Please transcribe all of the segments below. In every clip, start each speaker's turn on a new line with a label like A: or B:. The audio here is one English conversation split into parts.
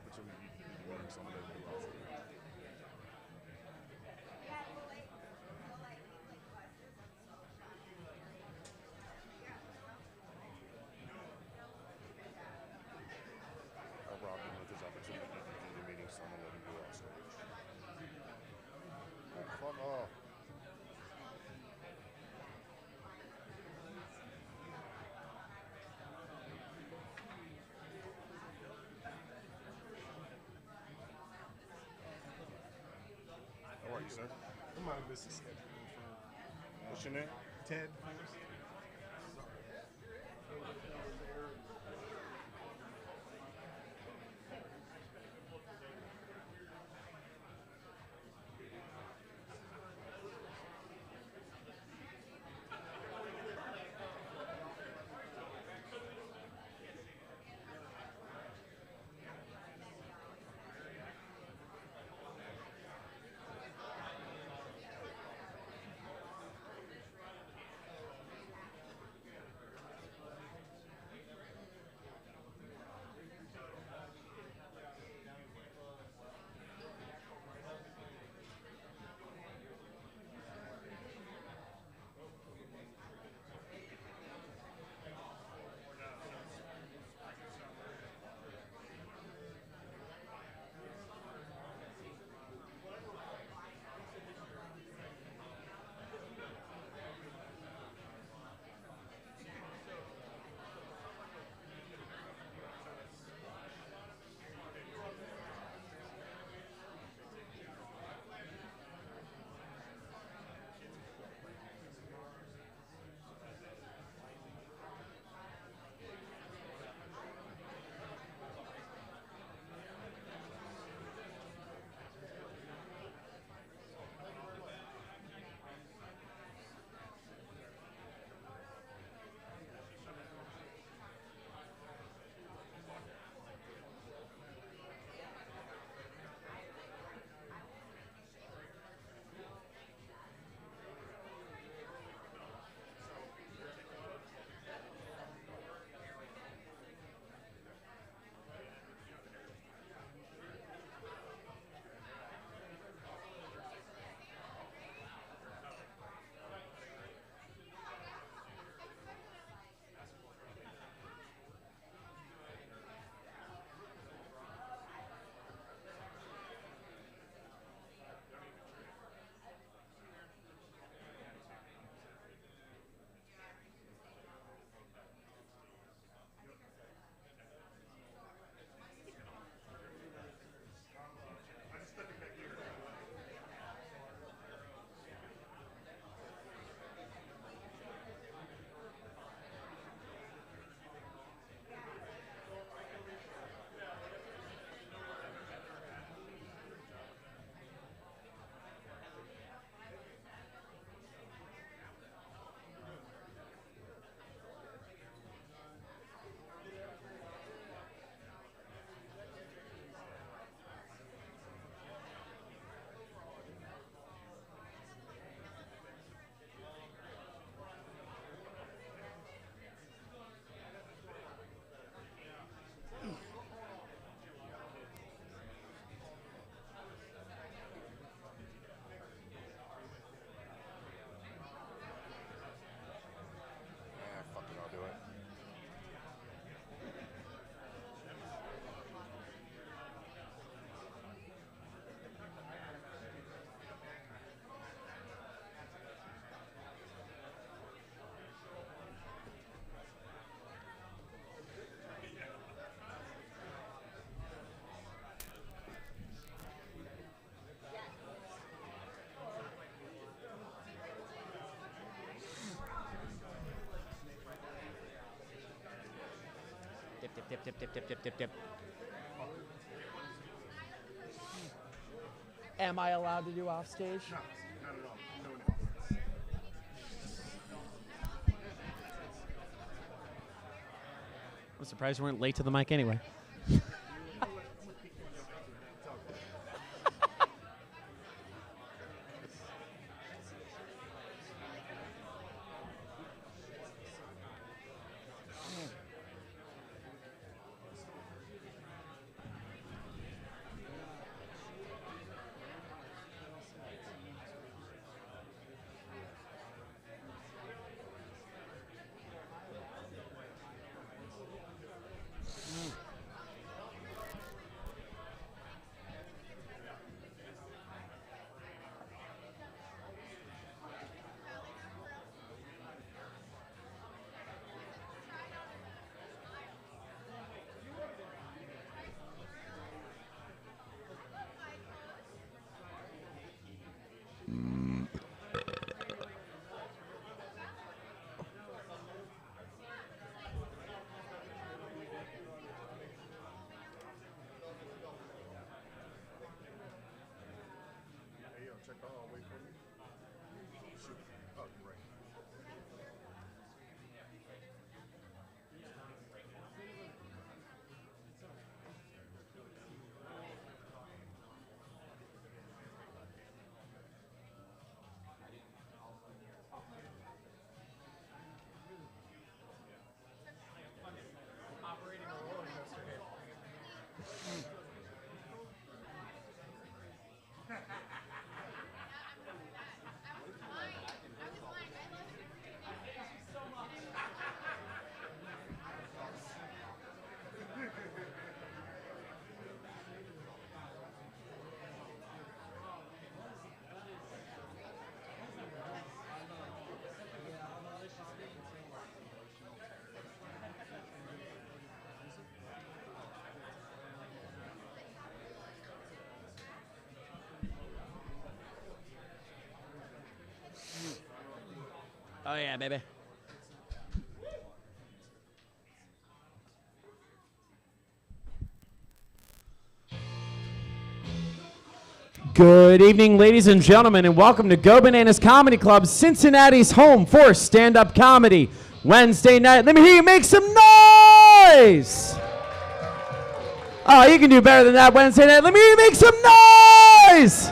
A: opportunity to learn something new outside. I'll rob him with his opportunity to continue meeting someone, let him go outside. Oh, fuck off. How are you, sir?
B: I'm on this schedule
A: What's your name?
B: for Ted Force.
A: Fuck it, I'll do it.
C: Dip, dip, dip, dip, dip, dip, dip, dip, dip. Am I allowed to do off stage?
B: No, not at all. No one else.
C: I'm surprised we weren't late to the mic anyway. Oh, yeah, baby. Good evening, ladies and gentlemen, and welcome to Go Bananas Comedy Club, Cincinnati's home for stand-up comedy. Wednesday night, let me hear you make some noise! Oh, you can do better than that Wednesday night. Let me hear you make some noise!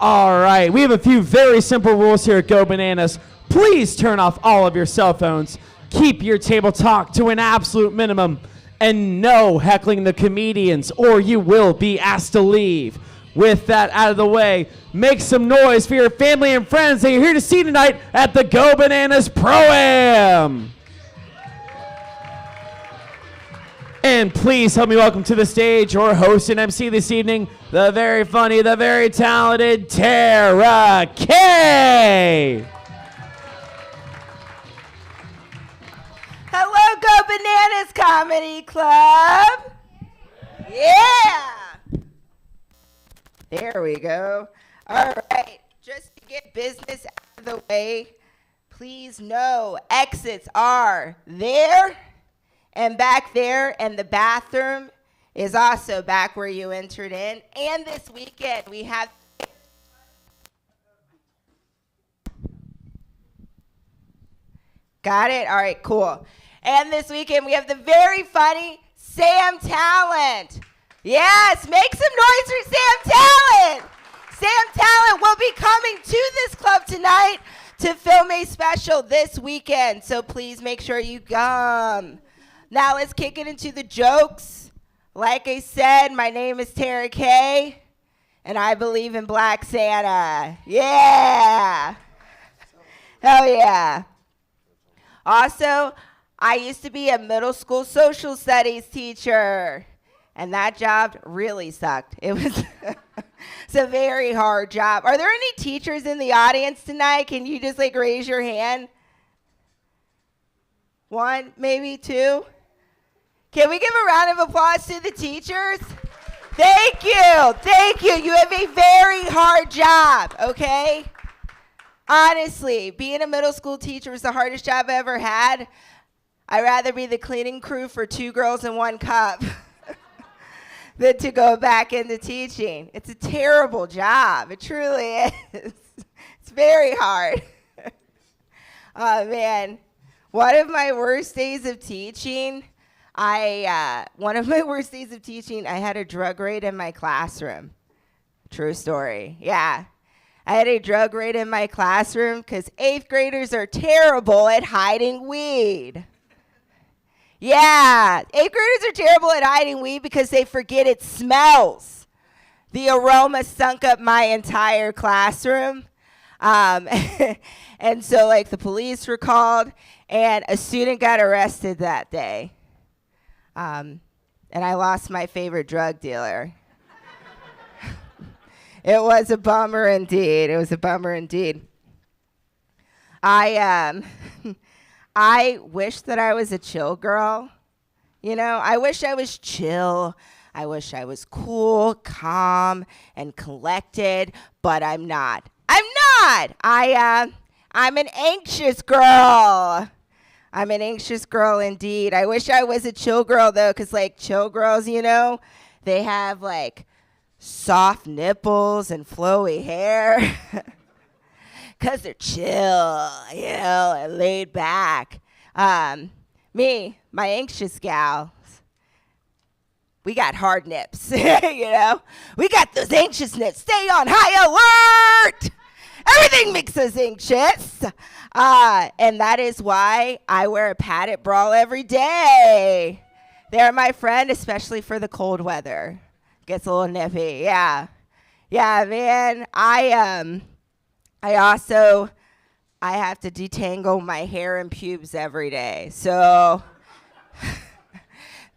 C: All right, we have a few very simple rules here at Go Bananas. Please turn off all of your cell phones. Keep your table talk to an absolute minimum. And no heckling the comedians, or you will be asked to leave. With that out of the way, make some noise for your family and friends that you're here to see tonight at the Go Bananas Pro-Am. And please help me welcome to the stage your host and MC this evening, the very funny, the very talented Tara Kay.
D: Hello, Go Bananas Comedy Club. Yeah. There we go. All right. Just to get business out of the way, please know exits are there and back there, and the bathroom is also back where you entered in. And this weekend, we have... Got it? All right, cool. And this weekend, we have the very funny Sam Talent. Yes, make some noise for Sam Talent. Sam Talent will be coming to this club tonight to film a special this weekend. So please make sure you come. Now let's kick it into the jokes. Like I said, my name is Tara Kay, and I believe in Black Santa. Yeah. Hell yeah. Also, I used to be a middle school social studies teacher, and that job really sucked. It was it's a very hard job. Are there any teachers in the audience tonight? Can you just raise your hand? One, maybe two? Can we give a round of applause to the teachers? Thank you. Thank you. You have a very hard job, okay? Honestly, being a middle school teacher was the hardest job I ever had. I'd rather be the cleaning crew for 2 girls and 1 cup than to go back into teaching. It's a terrible job. It truly is. It's very hard. Oh, man. One of my worst days of teaching, I had a drug raid in my classroom. True story. Yeah. I had a drug raid in my classroom because 8th graders are terrible at hiding weed. Yeah, 8th graders are terrible at hiding weed because they forget it smells. The aroma stunk up my entire classroom. And so, the police were called, and a student got arrested that day. And I lost my favorite drug dealer. It was a bummer indeed. It was a bummer indeed. I wish that I was a chill girl. You know, I wish I was chill. I wish I was cool, calm, and collected, but I'm not. I'm not. I'm an anxious girl. I'm an anxious girl indeed. I wish I was a chill girl though, because chill girls, they have soft nipples and flowy hair because they're chill, and laid back. Me, my anxious gals, we got hard nips, we got those anxious nips. Stay on high alert. Everything makes us anxious. And that is why I wear a padded bra every day. They're my friend, especially for the cold weather. Gets a little nippy, yeah. Yeah, man. I have to detangle my hair and pubes every day. So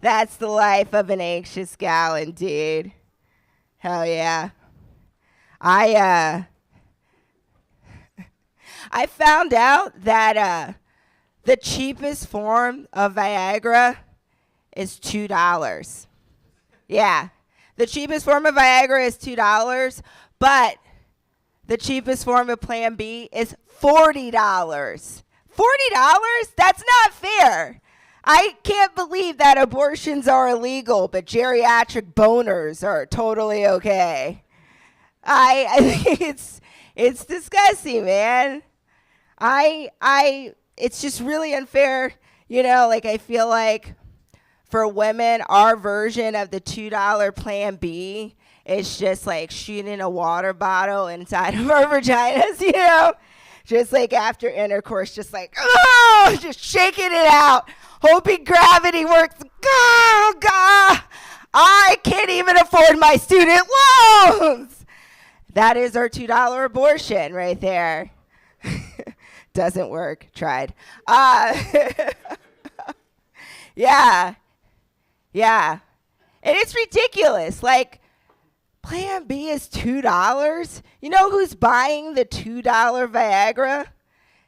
D: that's the life of an anxious gal indeed. Hell yeah. I found out that the cheapest form of Viagra is $2. Yeah. The cheapest form of Viagra is $2, but The cheapest form of Plan B is $40. $40? That's not fair. I can't believe that abortions are illegal, but geriatric boners are totally okay. I think it's disgusting, man. It's just really unfair. You know, like I feel like for women, our version of the $2 Plan B is just like shooting a water bottle inside of our vaginas, you know? Just like after intercourse, just like, oh, just shaking it out, hoping gravity works. Oh, God, I can't even afford my student loans. That is our $2 abortion right there. Doesn't work. Tried. Yeah. Yeah. And it's ridiculous. Like, Plan B is $2. You know who's buying the $2 Viagra?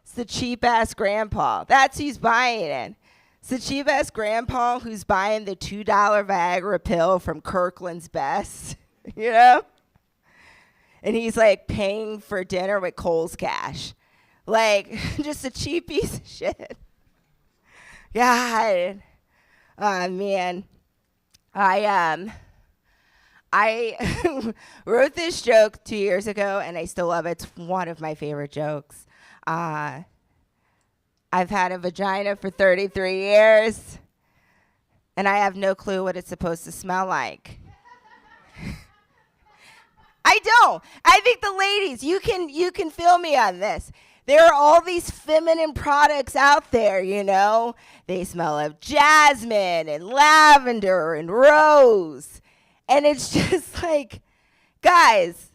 D: It's the cheap-ass grandpa. That's who's buying it. It's the cheap-ass grandpa who's buying the $2 Viagra pill from Kirkland's Best, you know? And he's, like, paying for dinner with Kohl's Cash. Like, just a cheap piece of shit. God. Oh, man. I wrote this joke 2 years ago, and I still love it. It's one of my favorite jokes. I've had a vagina for 33 years, and I have no clue what it's supposed to smell like. I don't. I think the ladies, you can feel me on this. There are all these feminine products out there, you know. They smell of jasmine and lavender and rose. And it's just like, guys,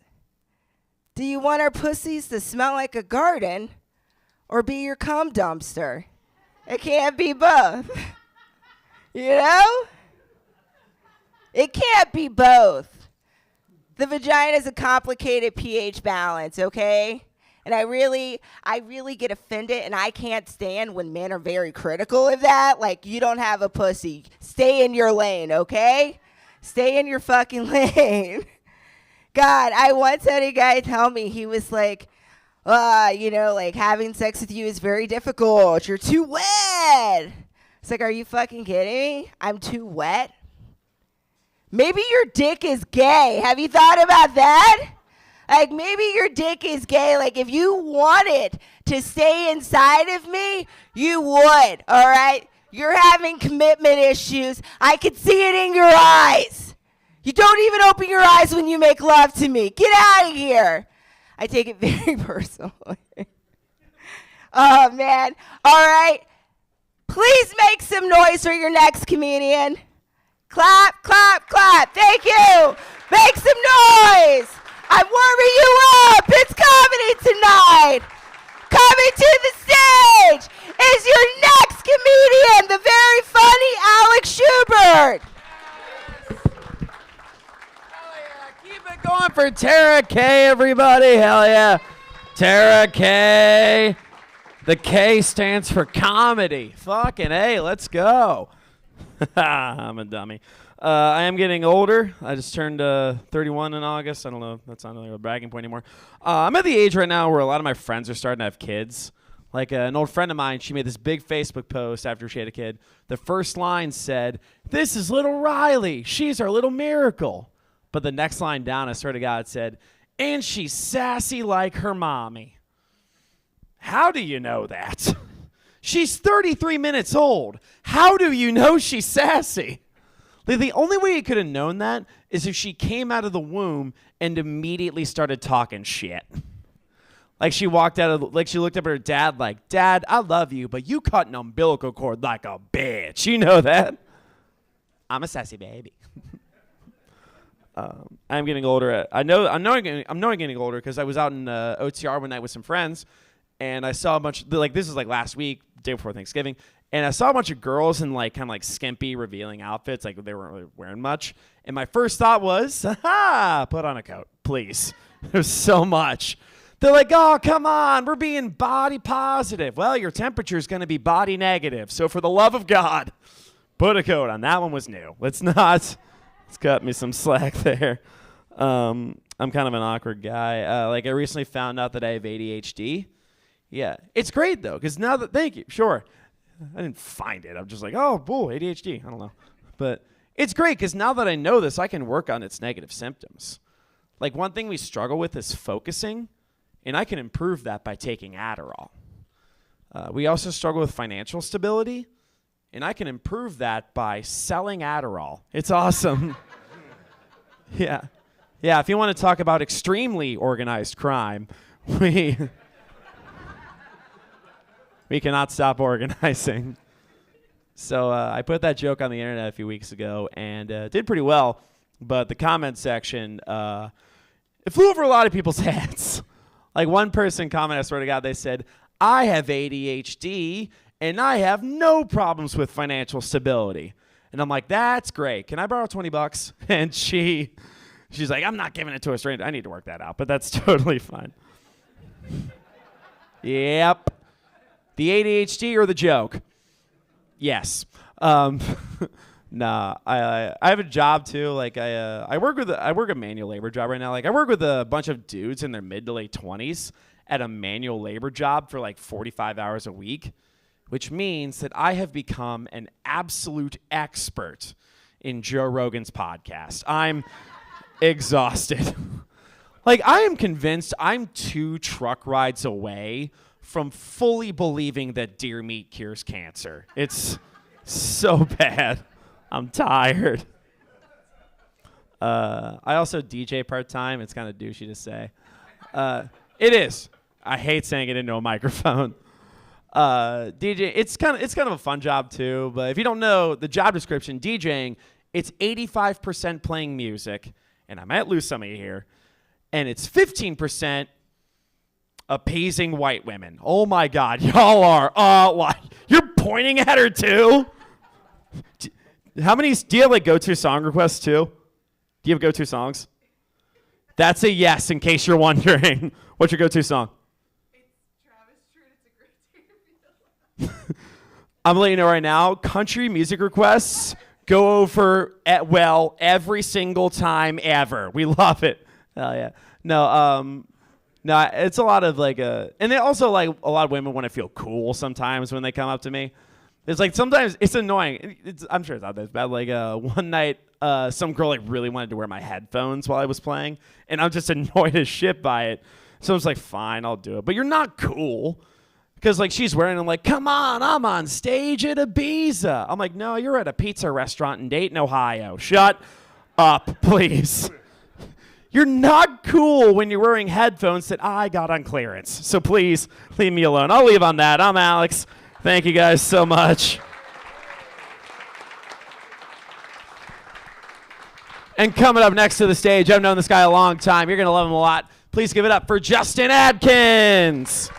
D: do you want our pussies to smell like a garden or be your cum dumpster? It can't be both. You know? It can't be both. The vagina is a complicated pH balance, okay? And I really get offended, and I can't stand when men are very critical of that. Like, you don't have a pussy. Stay in your lane, okay? Stay in your fucking lane. God, I once had a guy tell me, he was like, you know, like having sex with you is very difficult. You're too wet. It's like, are you fucking kidding me? I'm too wet? Maybe your dick is gay. Have you thought about that? Like, maybe your dick is gay. Like, if you wanted to stay inside of me, you would, all right? You're having commitment issues. I can see it in your eyes. You don't even open your eyes when you make love to me. Get out of here. I take it very personally. Oh, man. All right. Please make some noise for your next comedian. Clap, clap, clap. Thank you. Make some noise. I'm warming you up. It's comedy tonight. Coming to the stage is your next comedian, the very funny Alex Schubert.
C: Hell yeah. Keep it going for Tara K, everybody. Hell yeah. Tara K. The K stands for comedy. Fucking A, let's go. I'm a dummy. I am getting older. I just turned 31 in August. I don't know. That's not really a bragging point anymore. I'm at the age right now where a lot of my friends are starting to have kids. Like an old friend of mine, she made this big Facebook post after she had a kid. The first line said, "This is little Riley. She's our little miracle." But the next line down, I swear to God, said, "And she's sassy like her mommy." How do you know that? She's 33 minutes old. How do you know she's sassy? The only way you could have known that is if she came out of the womb and immediately started talking shit. Like she walked out of, like she looked up at her dad like, "Dad, I love you, but you cut an umbilical cord like a bitch." You know that? I'm a sassy baby. I'm getting older. I'm getting older because I was out in OTR one night with some friends, and I saw a bunch. This is like last week, day before Thanksgiving. And I saw a bunch of girls in like kind of like skimpy, revealing outfits, like they weren't really wearing much. And my first thought was, put on a coat, please. There's so much. They're like, "Oh, come on, we're being body positive." Well, your temperature is going to be body negative. So for the love of God, put a coat on. That one was new. Let's cut me some slack there. I'm kind of an awkward guy. Like I recently found out that I have ADHD. Yeah, it's great though, because now that thank you, sure, I didn't find it. I'm just like, oh, bull, ADHD. I don't know, but it's great because now that I know this, I can work on its negative symptoms. Like one thing we struggle with is focusing, and I can improve that by taking Adderall. We also struggle with financial stability, and I can improve that by selling Adderall. It's awesome. Yeah. Yeah, if you want to talk about extremely organized crime, we cannot stop organizing. So I put that joke on the internet a few weeks ago and did pretty well, but the comment section, it flew over a lot of people's heads. Like one person commented, I swear to God, they said, I have ADHD and I have no problems with financial stability. And I'm like, that's great. Can I borrow $20? And she's like, I'm not giving it to a stranger. I need to work that out, but that's totally fine. Yep. The ADHD or the joke? Yes. Nah, I have a job too. Like I work a manual labor job right now. Like I work with a bunch of dudes in their mid to late 20s at a manual labor job for like 45 hours a week, which means that I have become an absolute expert in Joe Rogan's podcast. I'm exhausted. Like I am convinced I'm 2 truck rides away from fully believing that deer meat cures cancer. It's so bad. I'm tired. I also DJ part-time. It's kind of douchey to say. It is. I hate saying it into a microphone. DJ, it's kind of a fun job too, but if you don't know the job description, DJing, it's 85% playing music, and I might lose some of you here, and it's 15% appeasing white women. Oh my God, y'all are, you're pointing at her too? How many, do you have like go-to song requests too? Do you have go-to songs? That's a yes, in case you're wondering. What's your go-to song?
E: It's Travis Tritt, It's a Great Day to Be Alive.
C: I'm letting you know right now, country music requests go over every single time ever. We love it. Hell yeah. No, it's a lot of like and they also like a lot of women want to feel cool sometimes when they come up to me. It's like sometimes it's annoying. I'm sure it's not that bad. Like one night, some girl like really wanted to wear my headphones while I was playing, and I'm just annoyed as shit by it. So I was like, fine, I'll do it. But you're not cool. Because like she's wearing them like, come on, I'm on stage at Ibiza. I'm like, no, you're at a pizza restaurant in Dayton, Ohio. Shut up, please. You're not cool when you're wearing headphones that I got on clearance. So please leave me alone. I'll leave on that. I'm Alex. Thank you guys so much. And coming up next to the stage, I've known this guy a long time. You're going to love him a lot. Please give it up for Justin Adkins.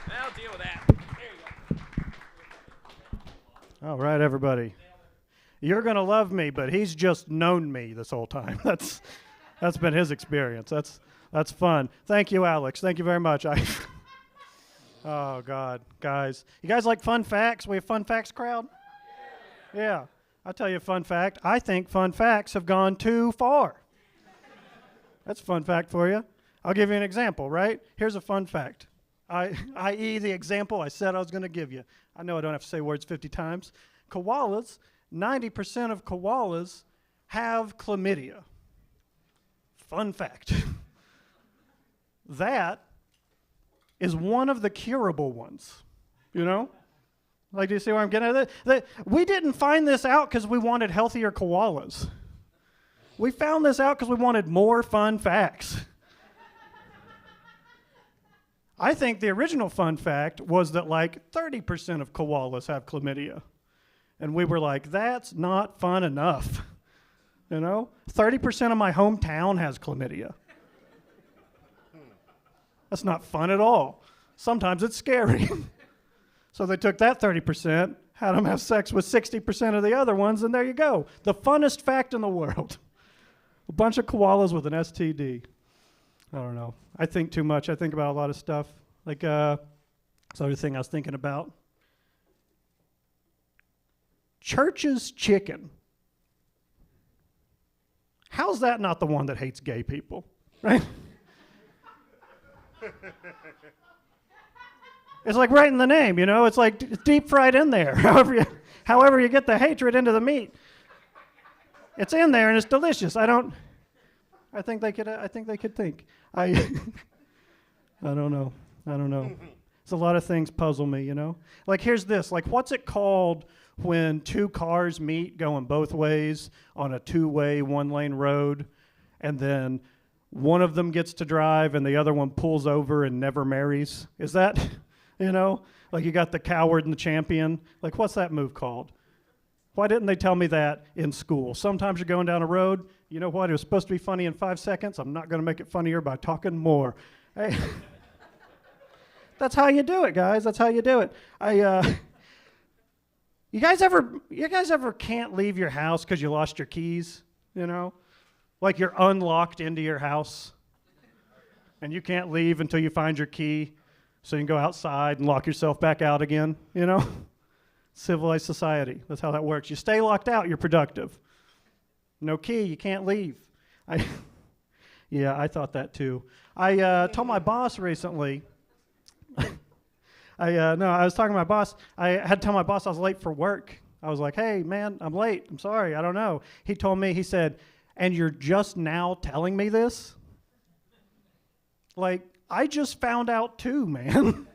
C: I'll deal with that. There you go.
F: All right, everybody. You're going to love me, but he's just known me this whole time. That's been his experience. That's fun. Thank you, Alex. Thank you very much. Oh, God. Guys. You guys like fun facts? We have fun facts crowd? Yeah. I'll tell you a fun fact. I think fun facts have gone too far. That's a fun fact for you. I'll give you an example, right? Here's a fun fact. I.e. the example I said I was going to give you. I know I don't have to say words 50 times. Koalas, 90% of koalas have chlamydia. Fun fact. That is one of the curable ones, you know? Like, do you see where I'm getting at? We didn't find this out because we wanted healthier koalas. We found this out because we wanted more fun facts. I think the original fun fact was that like 30% of koalas have chlamydia. And we were like, that's not fun enough. You know? 30% of my hometown has chlamydia. That's not fun at all. Sometimes it's scary. So they took that 30%, had them have sex with 60% of the other ones, and there you go. The funnest fact in the world. A bunch of koalas with an STD. I don't know. I think too much. I think about a lot of stuff. Like, this other thing I was thinking about. Church's chicken. How's that not the one that hates gay people, right? It's like right in the name, you know? It's like it's deep fried in there. However you get the hatred into the meat. It's in there and it's delicious. I think they could think. I don't know. It's a lot of things puzzle me, you know? Like here's this, like what's it called when two cars meet going both ways on a two-way, one-lane road, and then one of them gets to drive and the other one pulls over and never marries? Is that, you know, like you got the coward and the champion? Like what's that move called? Why didn't they tell me that in school? Sometimes you're going down a road, you know what, it was supposed to be funny in 5 seconds. I'm not going to make it funnier by talking more. Hey, that's how you do it, guys. That's how you do it. You guys ever can't leave your house because you lost your keys, you know? Like you're unlocked into your house and you can't leave until you find your key so you can go outside and lock yourself back out again, you know? Civilized society, that's how that works. You stay locked out, you're productive. No key, you can't leave. Yeah, I thought that too. I told my boss recently, I was talking to my boss. I had to tell my boss I was late for work. I was like, hey, man, I'm late. I'm sorry. I don't know. He told me, he said, and you're just now telling me this? Like, I just found out too, man.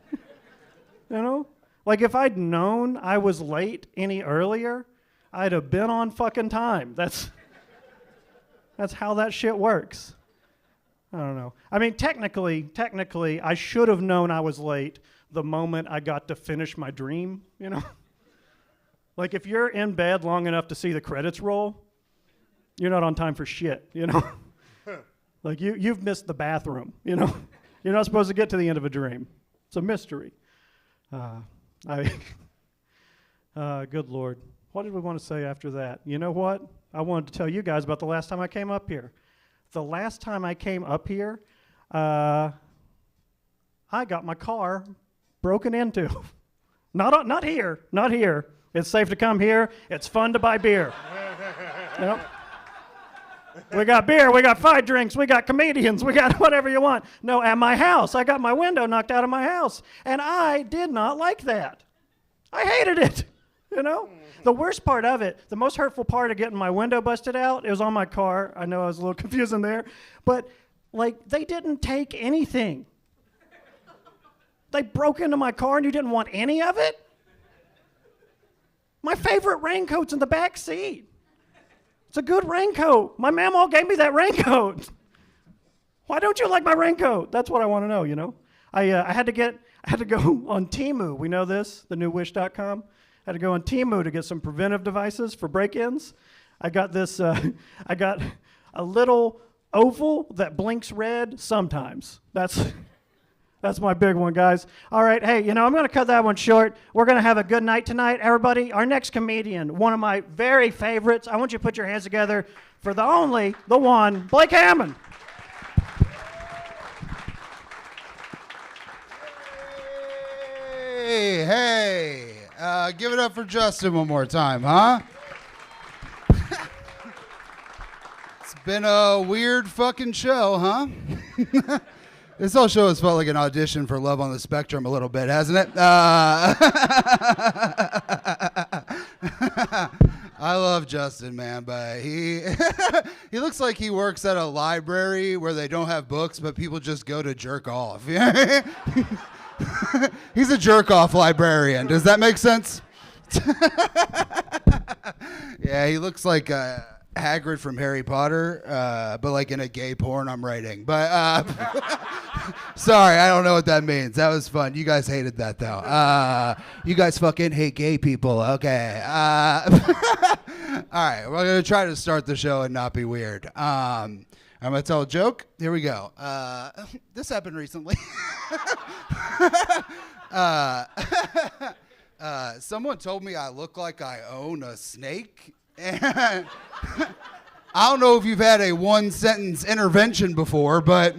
F: You know? Like, if I'd known I was late any earlier, I'd have been on fucking time. That's how that shit works. I don't know. I mean, technically, I should have known I was late the moment I got to finish my dream, you know? Like, if you're in bed long enough to see the credits roll, you're not on time for shit, you know? Like, you've missed the bathroom, you know? You're not supposed to get to the end of a dream. It's a mystery. Good Lord. What did we want to say after that? You know what? I wanted to tell you guys about the last time I came up here. The last time I came up here, I got my car broken into. Not here. It's safe to come here. It's fun to buy beer. You know? We got beer, we got fight drinks, we got comedians, we got whatever you want. No, at my house. I got my window knocked out of my house. And I did not like that. I hated it. You know? The worst part of it, the most hurtful part of getting my window busted out, it was on my car. I know I was a little confusing there. But, like, they didn't take anything. They broke into my car and you didn't want any of it? My favorite raincoat's in the back seat. It's a good raincoat. My mama gave me that raincoat. Why don't you like my raincoat? That's what I want to know, you know? I had to go on Temu. We know this, the new wish.com. I had to go on Temu to get some preventive devices for break-ins. I got this, I got a little oval that blinks red sometimes. That's my big one, guys. All right, hey, you know, I'm going to cut that one short. We're going to have a good night tonight, everybody. Our next comedian, one of my very favorites. I want you to put your hands together for the only, the one, Blake Hammond.
G: Hey, give it up for Justin one more time, huh? It's been a weird fucking show, huh? This whole show has felt like an audition for Love on the Spectrum a little bit, hasn't it? I love Justin, man, but he he looks like he works at a library where they don't have books, but people just go to jerk off. He's a jerk-off librarian. Does that make sense? Yeah, he looks like Hagrid from Harry Potter, but like in a gay porn I'm writing. But sorry, I don't know what that means. That was fun. You guys hated that though. You guys fucking hate gay people. Okay. All right, we're gonna try to start the show and not be weird. I'm gonna tell a joke. Here we go. This happened recently. Someone told me I look like I own a snake. And I don't know if you've had a one-sentence intervention before, but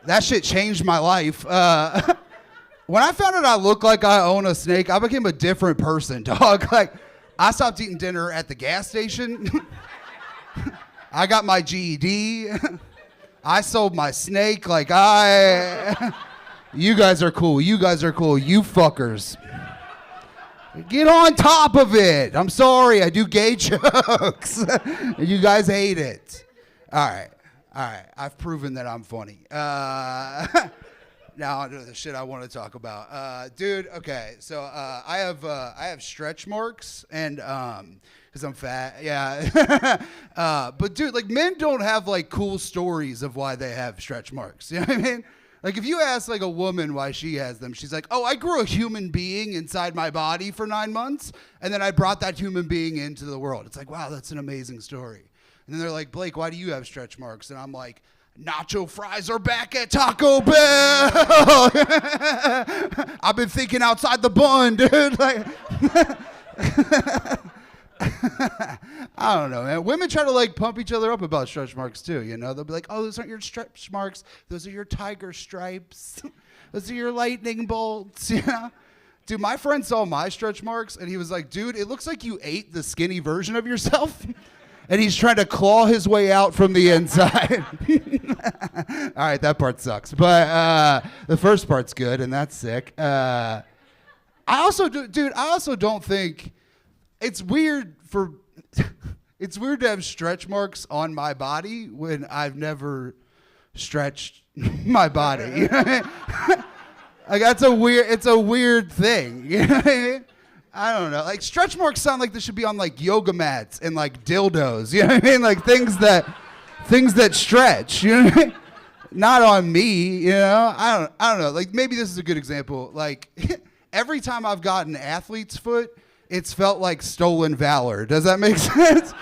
G: that shit changed my life. When I found out I look like I own a snake, I became a different person, dog. Like, I stopped eating dinner at the gas station. I got my GED. I sold my snake. Like, you guys are cool. You guys are cool. You fuckers. Get on top of it. I'm sorry. I do gay jokes. You guys hate it. All right. I've proven that I'm funny. Now on to the shit I want to talk about. Dude, okay. So I have stretch marks and because I'm fat. Yeah. But dude, like men don't have like cool stories of why they have stretch marks. You know what I mean? Like, if you ask, like, a woman why she has them, she's like, oh, I grew a human being inside my body for 9 months, and then I brought that human being into the world. It's like, wow, that's an amazing story. And then they're like, Blake, why do you have stretch marks? And I'm like, nacho fries are back at Taco Bell. I've been thinking outside the bun, dude. Like, I don't know, man. Women try to like pump each other up about stretch marks too, you know? They'll be like, oh, those aren't your stretch marks. Those are your tiger stripes. Those are your lightning bolts, you know? Dude, my friend saw my stretch marks and he was like, dude, it looks like you ate the skinny version of yourself. And he's trying to claw his way out from the inside. All right, that part sucks. But the first part's good, and that's sick. I also don't think it's weird it's weird to have stretch marks on my body when I've never stretched my body. You know what I mean? Like it's a weird thing. You know what I mean? I don't know. Like stretch marks sound like they should be on like yoga mats and like dildos. You know what I mean? Like things that stretch. You know what I mean? Not on me. You know? I don't know. Like maybe this is a good example. Like every time I've gotten athlete's foot, it's felt like stolen valor. Does that make sense?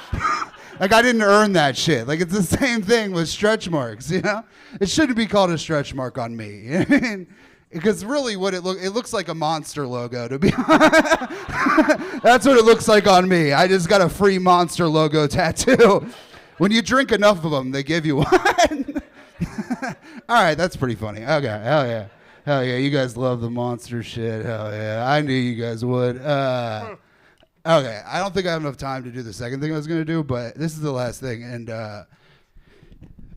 G: Like I didn't earn that shit. Like it's the same thing with stretch marks. You know? It shouldn't be called a stretch mark on me. You know what I mean? Because really what it looks like a Monster logo, to be honest. That's what it looks like on me. I just got a free Monster logo tattoo. When you drink enough of them, they give you one. All right, that's pretty funny. Okay, hell yeah. Hell yeah, you guys love the Monster shit. Hell yeah, I knew you guys would. Okay, I don't think I have enough time to do the second thing I was going to do, but this is the last thing, and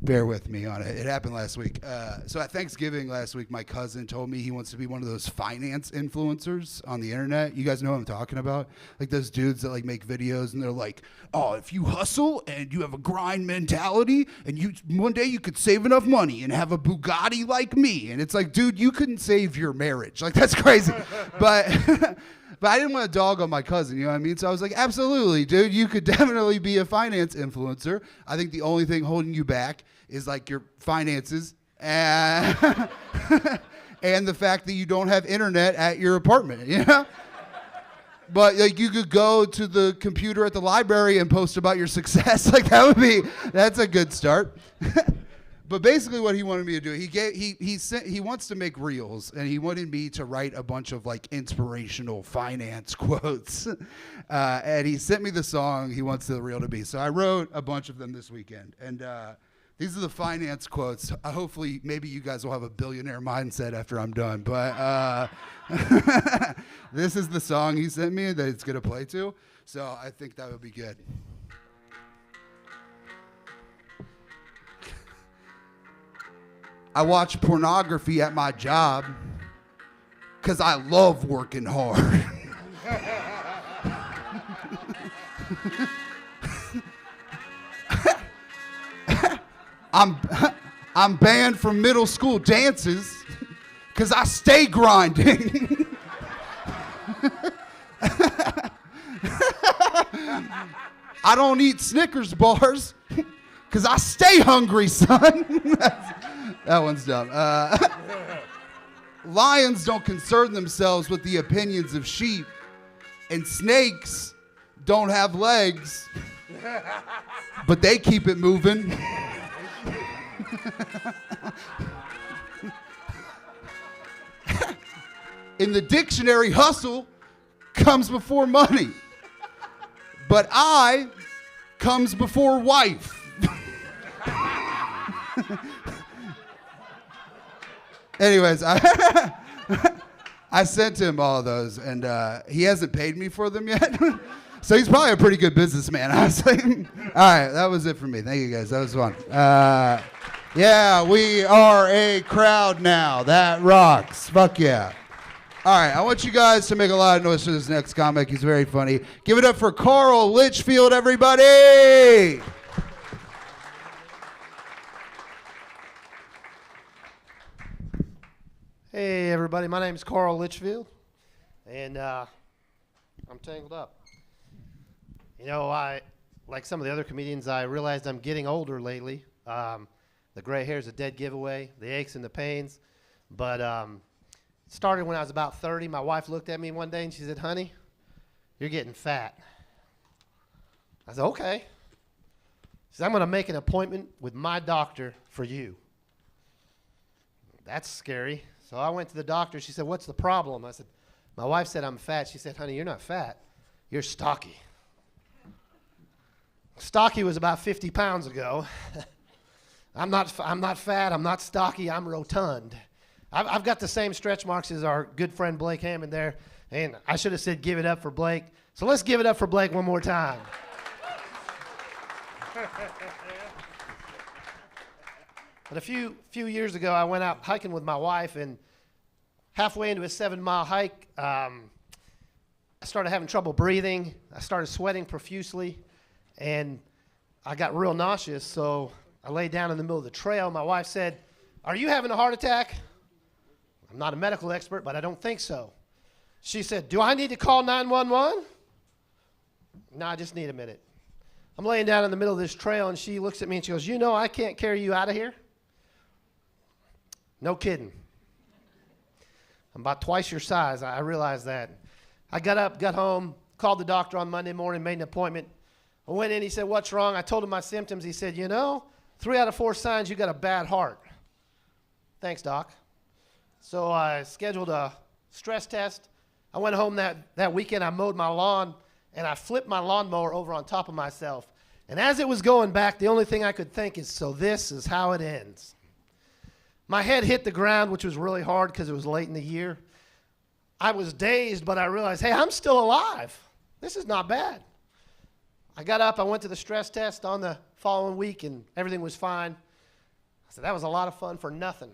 G: bear with me on it. It happened last week. So at Thanksgiving last week, my cousin told me he wants to be one of those finance influencers on the internet. You guys know what I'm talking about? Like those dudes that like make videos and they're like, oh, if you hustle and you have a grind mentality and you one day you could save enough money and have a Bugatti like me. And it's like, dude, you couldn't save your marriage. Like that's crazy. But I didn't want to dog on my cousin, you know what I mean? So I was like, absolutely, dude, you could definitely be a finance influencer. I think the only thing holding you back is like your finances and, and the fact that you don't have internet at your apartment, you know? But like you could go to the computer at the library and post about your success. Like that's a good start. But basically what he wanted me to do, he wants to make reels, and he wanted me to write a bunch of like inspirational finance quotes. And he sent me the song he wants the reel to be. So I wrote a bunch of them this weekend. And these are the finance quotes. Hopefully, maybe you guys will have a billionaire mindset after I'm done. But this is the song he sent me that it's going to play to. So I think that would be good. I watch pornography at my job because I love working hard. I'm banned from middle school dances because I stay grinding. I don't eat Snickers bars because I stay hungry, son. That one's dumb. Lions don't concern themselves with the opinions of sheep, and snakes don't have legs, but they keep it moving. In the dictionary, hustle comes before money, but I comes before wife. Anyways, I sent him all of those, and he hasn't paid me for them yet. So he's probably a pretty good businessman, honestly. All right, that was it for me. Thank you, guys. That was fun. Yeah, we are a crowd now. That rocks. Fuck yeah. All right, I want you guys to make a lot of noise for this next comic. He's very funny. Give it up for Carl Litchfield, everybody.
H: Hey everybody, my name is Carl Litchfield, and I'm tangled up. You know, like some of the other comedians, I realized I'm getting older lately. The gray hair is a dead giveaway, the aches and the pains. But it started when I was about 30. My wife looked at me one day and she said, "Honey, you're getting fat." I said, "Okay." She said, "I'm going to make an appointment with my doctor for you." That's scary. So I went to the doctor. She said, "What's the problem?" I said, "My wife said I'm fat." She said, "Honey, you're not fat. You're stocky." Stocky was about 50 pounds ago. I'm not fat. I'm not stocky. I'm rotund. I've got the same stretch marks as our good friend Blake Hammond there. And I should have said give it up for Blake. So let's give it up for Blake one more time. But a few years ago, I went out hiking with my wife, and halfway into a 7-mile hike, I started having trouble breathing. I started sweating profusely, and I got real nauseous, so I lay down in the middle of the trail. My wife said, "Are you having a heart attack?" I'm not a medical expert, but I don't think so. She said, "Do I need to call 911? No, I just need a minute. I'm laying down in the middle of this trail, and she looks at me and she goes, "You know I can't carry you out of here?" No kidding. I'm about twice your size. I realized that. I got up, got home, called the doctor on Monday morning, made an appointment. I went in, he said, "What's wrong?" I told him my symptoms. He said, "You know, 3 out of 4 signs you got a bad heart." Thanks, doc. So I scheduled a stress test. I went home that weekend. I mowed my lawn, and I flipped my lawnmower over on top of myself. And as it was going back, the only thing I could think is, so this is how it ends. My head hit the ground, which was really hard because it was late in the year. I was dazed, but I realized, hey, I'm still alive. This is not bad. I got up, I went to the stress test on the following week, and everything was fine. I said, that was a lot of fun for nothing.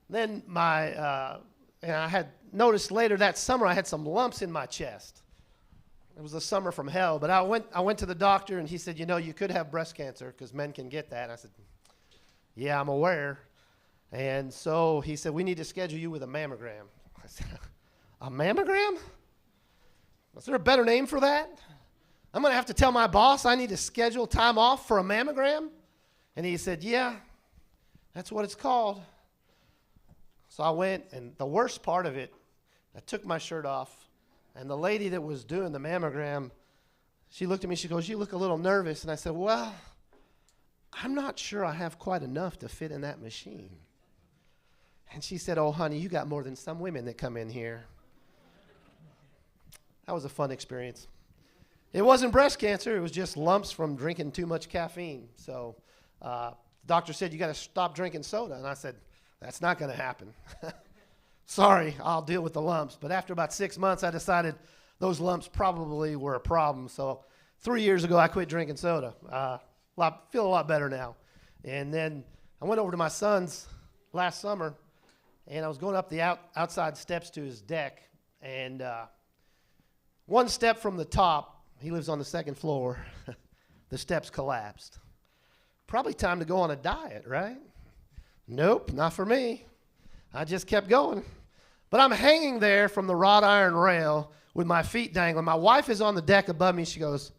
H: Then and I had noticed later that summer I had some lumps in my chest. It was a summer from hell, but I went to the doctor, and he said, "You know, you could have breast cancer because men can get that." And I said, "Yeah, I'm aware." And so he said, "We need to schedule you with a mammogram." I said, "A mammogram? Is there a better name for that? I'm going to have to tell my boss I need to schedule time off for a mammogram?" And he said, "Yeah, that's what it's called." So I went, and the worst part of it, I took my shirt off, and the lady that was doing the mammogram, she looked at me, she goes, "You look a little nervous." And I said, "Well, I'm not sure I have quite enough to fit in that machine." And she said, "Oh, honey, you got more than some women that come in here." That was a fun experience. It wasn't breast cancer. It was just lumps from drinking too much caffeine. So the doctor said, "You got to stop drinking soda." And I said, "That's not going to happen." Sorry, I'll deal with the lumps. But after about 6 months, I decided those lumps probably were a problem. So 3 years ago, I quit drinking soda. Feel a lot better now. And then I went over to my son's last summer, and I was going up the outside steps to his deck. And one step from the top, he lives on the second floor, the steps collapsed. Probably time to go on a diet, right? Nope, not for me. I just kept going. But I'm hanging there from the wrought iron rail with my feet dangling. My wife is on the deck above me. She goes,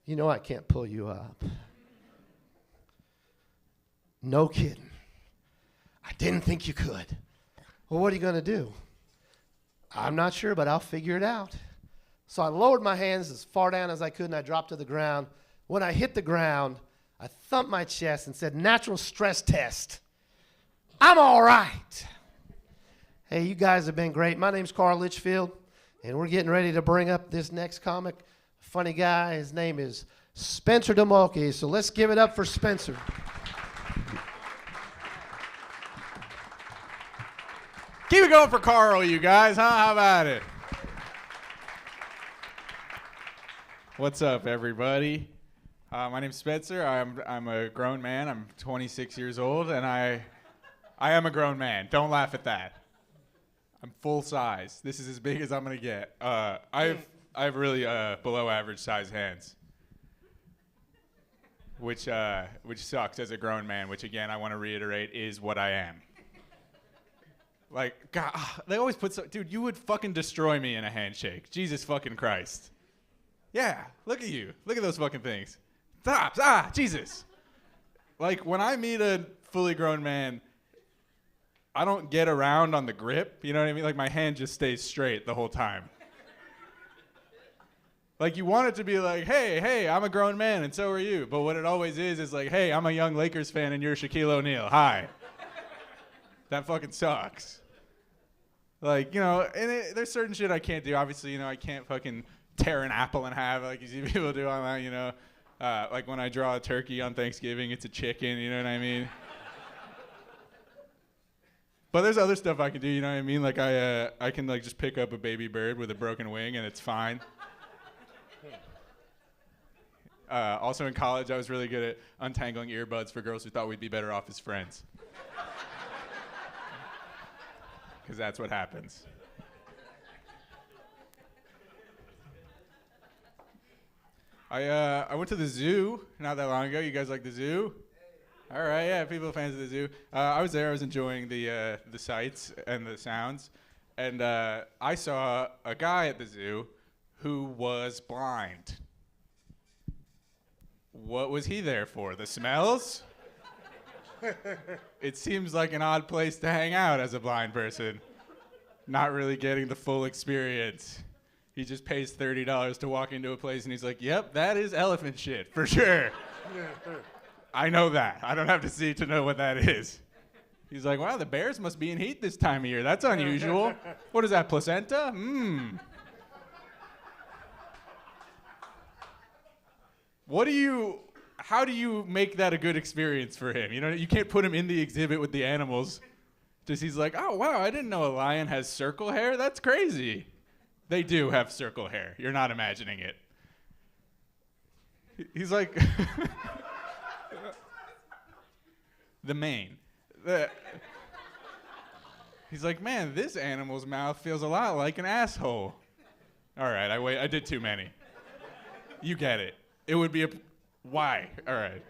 H: "You know I can't pull you up." No kidding. "I didn't think you could." "Well, what are you going to do?" "I'm not sure, but I'll figure it out." So I lowered my hands as far down as I could, and I dropped to the ground. When I hit the ground, I thumped my chest and said, "Natural stress test. I'm all right." Hey, you guys have been great. My name's Carl Litchfield, and we're getting ready to bring up this next comic. Funny guy. His name is Spencer DeMulkey. So let's give it up for Spencer.
I: Keep it going for Carl, you guys, huh? How about it? What's up, everybody? My name's Spencer. I'm a grown man. I'm 26 years old, and I am a grown man. Don't laugh at that. I'm full size. This is as big as I'm gonna get. I have really below average size hands, which sucks as a grown man. Which again, I want to reiterate, is what I am. Like, God, they always put dude, you would fucking destroy me in a handshake. Jesus fucking Christ. Yeah, look at you. Look at those fucking things. Stop. Jesus. Like, when I meet a fully grown man, I don't get around on the grip. You know what I mean? Like, my hand just stays straight the whole time. Like, you want it to be like, hey, I'm a grown man, and so are you. But what it always is like, hey, I'm a young Lakers fan, and you're Shaquille O'Neal. Hi. That fucking sucks. Like, you know, and there's certain shit I can't do. Obviously, you know, I can't fucking tear an apple in half like you see people do online, you know. Like when I draw a turkey on Thanksgiving, it's a chicken, you know what I mean? But there's other stuff I can do, you know what I mean? Like I can like just pick up a baby bird with a broken wing and it's fine. Also in college, I was really good at untangling earbuds for girls who thought we'd be better off as friends. Because that's what happens. I went to the zoo not that long ago. You guys like the zoo? All right, yeah, people are fans of the zoo. I was there. I was enjoying the sights and the sounds. And I saw a guy at the zoo who was blind. What was he there for? The smells? It seems like an odd place to hang out as a blind person. Not really getting the full experience. He just pays $30 to walk into a place and he's like, yep, that is elephant shit, for sure. I know that. I don't have to see to know what that is. He's like, wow, the bears must be in heat this time of year. That's unusual. What is that, placenta? How do you make that a good experience for him? You know, you can't put him in the exhibit with the animals. Just he's like, oh, wow, I didn't know a lion has circle hair. That's crazy. They do have circle hair. You're not imagining it. He's like, the mane. He's like, man, this animal's mouth feels a lot like an asshole. All right, I did too many. You get it. It would be why? All right.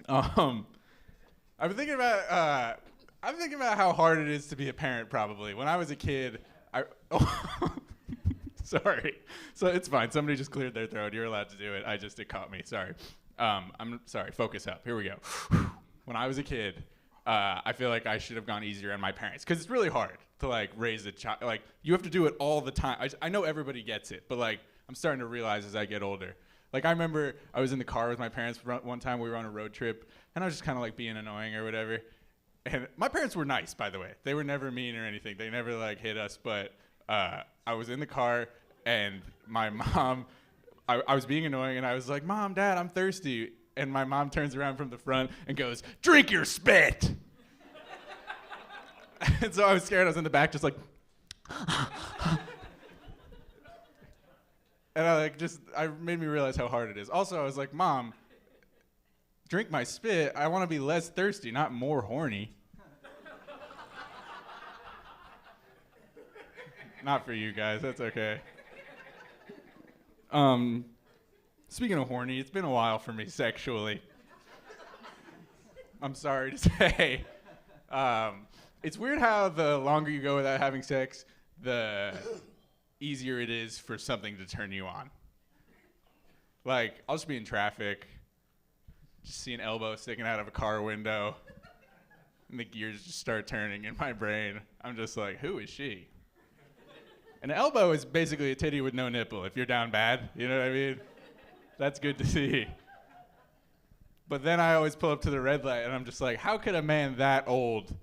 I: I'm thinking about how hard it is to be a parent. Probably when I was a kid, sorry. So it's fine. Somebody just cleared their throat. You're allowed to do it. It caught me. Sorry. I'm sorry. Focus up. Here we go. When I was a kid, I feel like I should have gone easier on my parents because it's really hard to like raise a child. Like you have to do it all the time. I know everybody gets it, but like I'm starting to realize as I get older. Like I remember I was in the car with my parents one time. We were on a road trip, and I was just kind of like being annoying or whatever. And my parents were nice, by the way. They were never mean or anything. They never like hit us. But I was in the car, and my mom, I was being annoying, and I was like, Mom, Dad, I'm thirsty. And my mom turns around from the front and goes, drink your spit. And so I was scared. I was in the back just like, and I made me realize how hard it is. Also, I was like, Mom, drink my spit. I want to be less thirsty, not more horny. Not for you guys. That's okay. Speaking of horny, it's been a while for me sexually. I'm sorry to say. It's weird how the longer you go without having sex, the easier it is for something to turn you on. Like, I'll just be in traffic, just see an elbow sticking out of a car window, and the gears just start turning in my brain. I'm just like, who is she? An elbow is basically a titty with no nipple if you're down bad, you know what I mean? That's good to see. But then I always pull up to the red light, and I'm just like, how could a man that old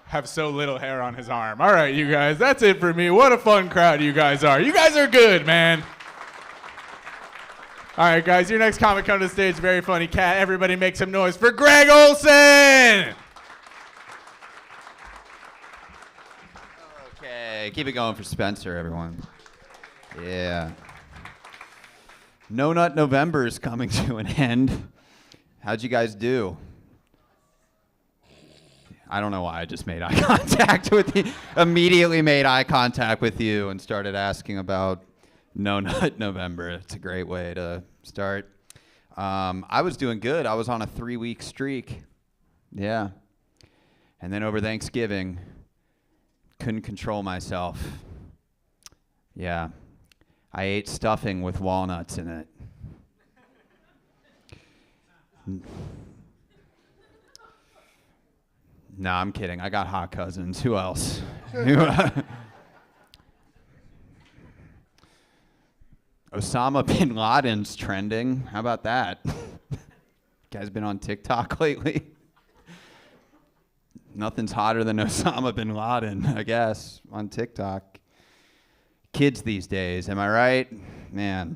I: have so little hair on his arm? All right, you guys, that's it for me. What a fun crowd you guys are. You guys are good, man. All right, guys, your next comic come to the stage, very funny cat. Everybody make some noise for Greg Olson.
J: Okay. Hey, keep it going for Spencer, everyone. Yeah. No Nut November is coming to an end. How'd you guys do? I don't know why I just made eye contact with you. Immediately made eye contact with you and started asking about No Nut November. It's a great way to start. I was doing good. I was on a 3-week streak. Yeah. And then over Thanksgiving, couldn't control myself. Yeah. I ate stuffing with walnuts in it. No, I'm kidding. I got hot cousins. Who else? Osama bin Laden's trending. How about that? Guys been on TikTok lately? Nothing's hotter than Osama bin Laden, I guess, on TikTok. Kids these days, am I right? Man.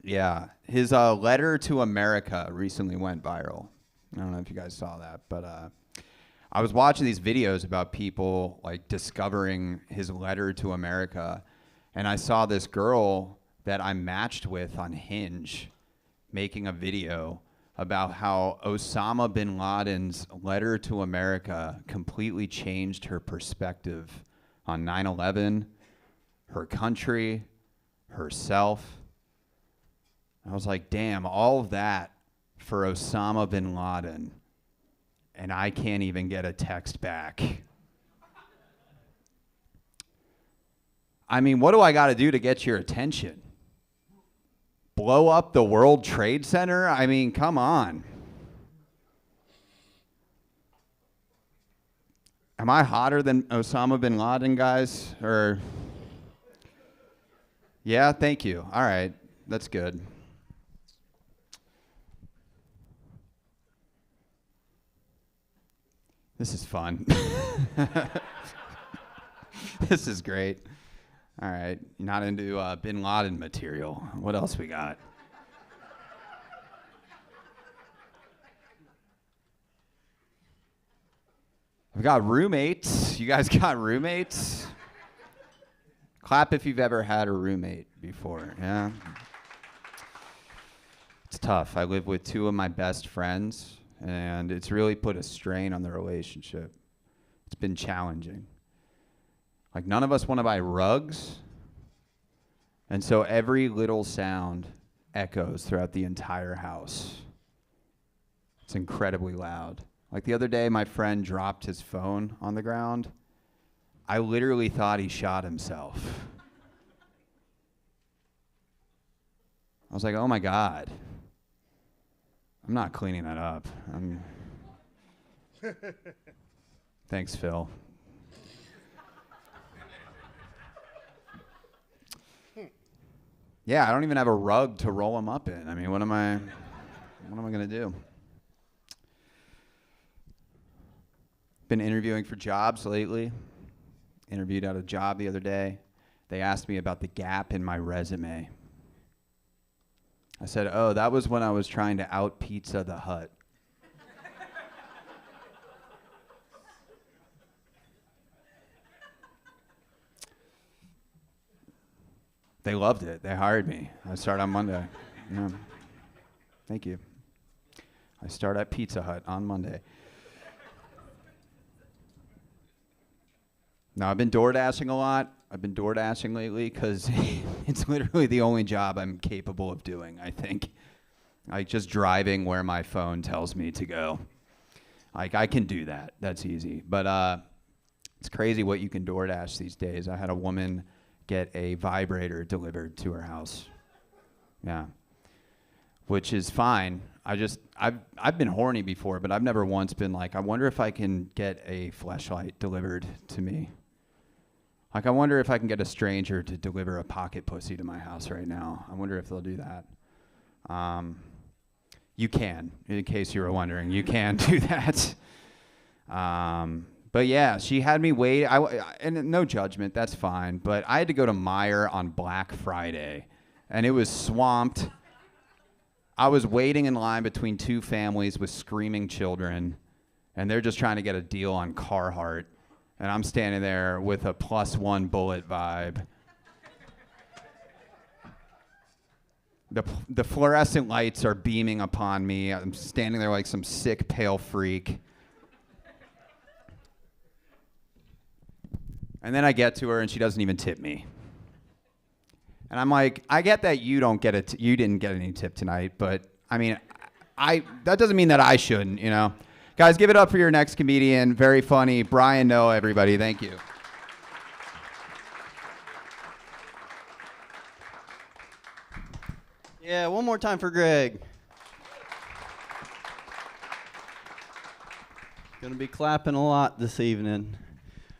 J: Yeah. His letter to America recently went viral. I don't know if you guys saw that, but I was watching these videos about people like discovering his letter to America, and I saw this girl that I matched with on Hinge making a video about how Osama bin Laden's letter to America completely changed her perspective on 9/11, her country, herself. I was like, damn, all of that for Osama bin Laden, and I can't even get a text back. I mean, what do I got to do to get your attention? Blow up the World Trade Center? I mean, come on. Am I hotter than Osama bin Laden, guys? Or yeah, thank you. All right, that's good. This is fun. This is great. All right, you're not into bin Laden material. What else we got? I've got roommates. You guys got roommates? Clap if you've ever had a roommate before, yeah? It's tough. I live with 2 of my best friends, and it's really put a strain on the relationship. It's been challenging. Like, none of us want to buy rugs, and so every little sound echoes throughout the entire house. It's incredibly loud. Like, the other day, my friend dropped his phone on the ground. I literally thought he shot himself. I was like, oh my God. I'm not cleaning that up. Thanks, Phil. Yeah, I don't even have a rug to roll them up in. I mean, what am I gonna do? Been interviewing for jobs lately. Interviewed at a job the other day. They asked me about the gap in my resume. I said, oh, that was when I was trying to out Pizza the Hut. They loved it. They hired me. I start on Monday. Yeah. Thank you. I start at Pizza Hut on Monday. Now, I've been door dashing a lot. I've been door dashing lately because it's literally the only job I'm capable of doing, I think. Like, just driving where my phone tells me to go. Like, I can do that. That's easy. But it's crazy what you can door dash these days. I had a woman get a vibrator delivered to her house. Yeah. Which is fine. I've been horny before, but I've never once been like, I wonder if I can get a fleshlight delivered to me. Like, I wonder if I can get a stranger to deliver a pocket pussy to my house right now. I wonder if they'll do that. You can, in case you were wondering. You can do that. But yeah, she had me wait. And no judgment, that's fine. But I had to go to Meijer on Black Friday, and it was swamped. I was waiting in line between 2 families with screaming children, and they're just trying to get a deal on Carhartt. and I'm standing there with a +1 bullet vibe. The fluorescent lights are beaming upon me. I'm standing there like some sick, pale freak. And then I get to her, and she doesn't even tip me. And I'm like, I get that you don't get it. You didn't get any tip tonight, but I mean, that doesn't mean that I shouldn't, you know. Guys, give it up for your next comedian. Very funny, Brian Noah. Everybody, thank you.
K: Yeah, one more time for Greg. Gonna be clapping a lot this evening.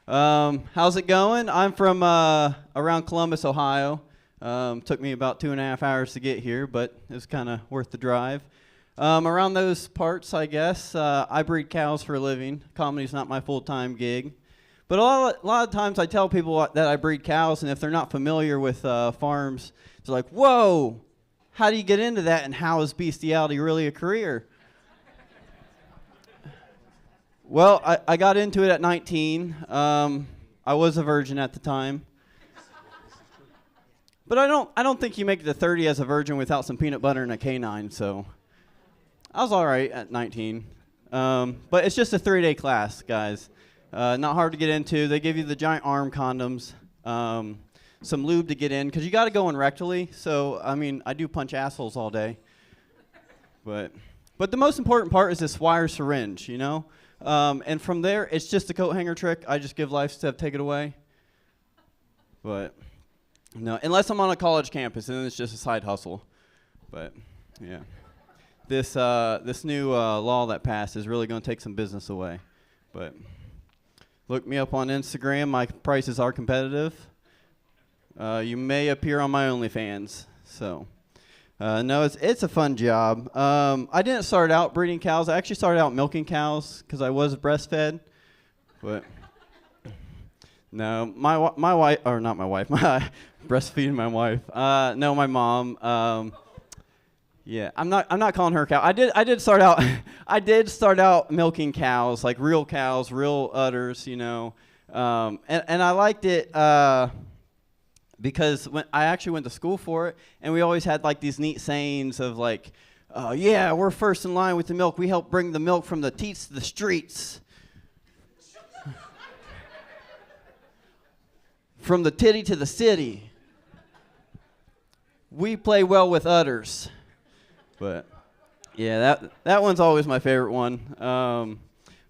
K: How's it going? I'm from around Columbus, Ohio. Took me about 2.5 hours to get here, but it was kind of worth the drive. Around those parts, I guess, I breed cows for a living. Comedy's not my full-time gig. But a lot of times I tell people that I breed cows, and if they're not familiar with farms, it's like, whoa, how do you get into that, and how is bestiality really a career? Well, I got into it at 19. I was a virgin at the time. But I don't think you make it to 30 as a virgin without some peanut butter and a canine, so I was all right at 19. But it's just a 3-day class, guys. Not hard to get into. They give you the giant arm condoms, some lube to get in, because you got to go in rectally. So, I mean, I do punch assholes all day. But the most important part is this wire syringe, you know? And from there, it's just a coat hanger trick. I just give LifeStep, take it away. But no, unless I'm on a college campus, and then it's just a side hustle. But yeah, this new law that passed is really going to take some business away. But look me up on Instagram. My prices are competitive. You may appear on my OnlyFans. So no, it's a fun job. I didn't start out breeding cows. I actually started out milking cows because I was breastfed. But no, my wife, or not my wife, my breastfeeding my wife. No, my mom. Yeah, I'm not calling her a cow. I did start out I did start out milking cows, like real cows, real udders, you know. And I liked it because when I actually went to school for it, and we always had like these neat sayings of like, yeah, we're first in line with the milk. We help bring the milk from the teats to the streets. From the titty to the city. We play well with udders. But yeah, that one's always my favorite one.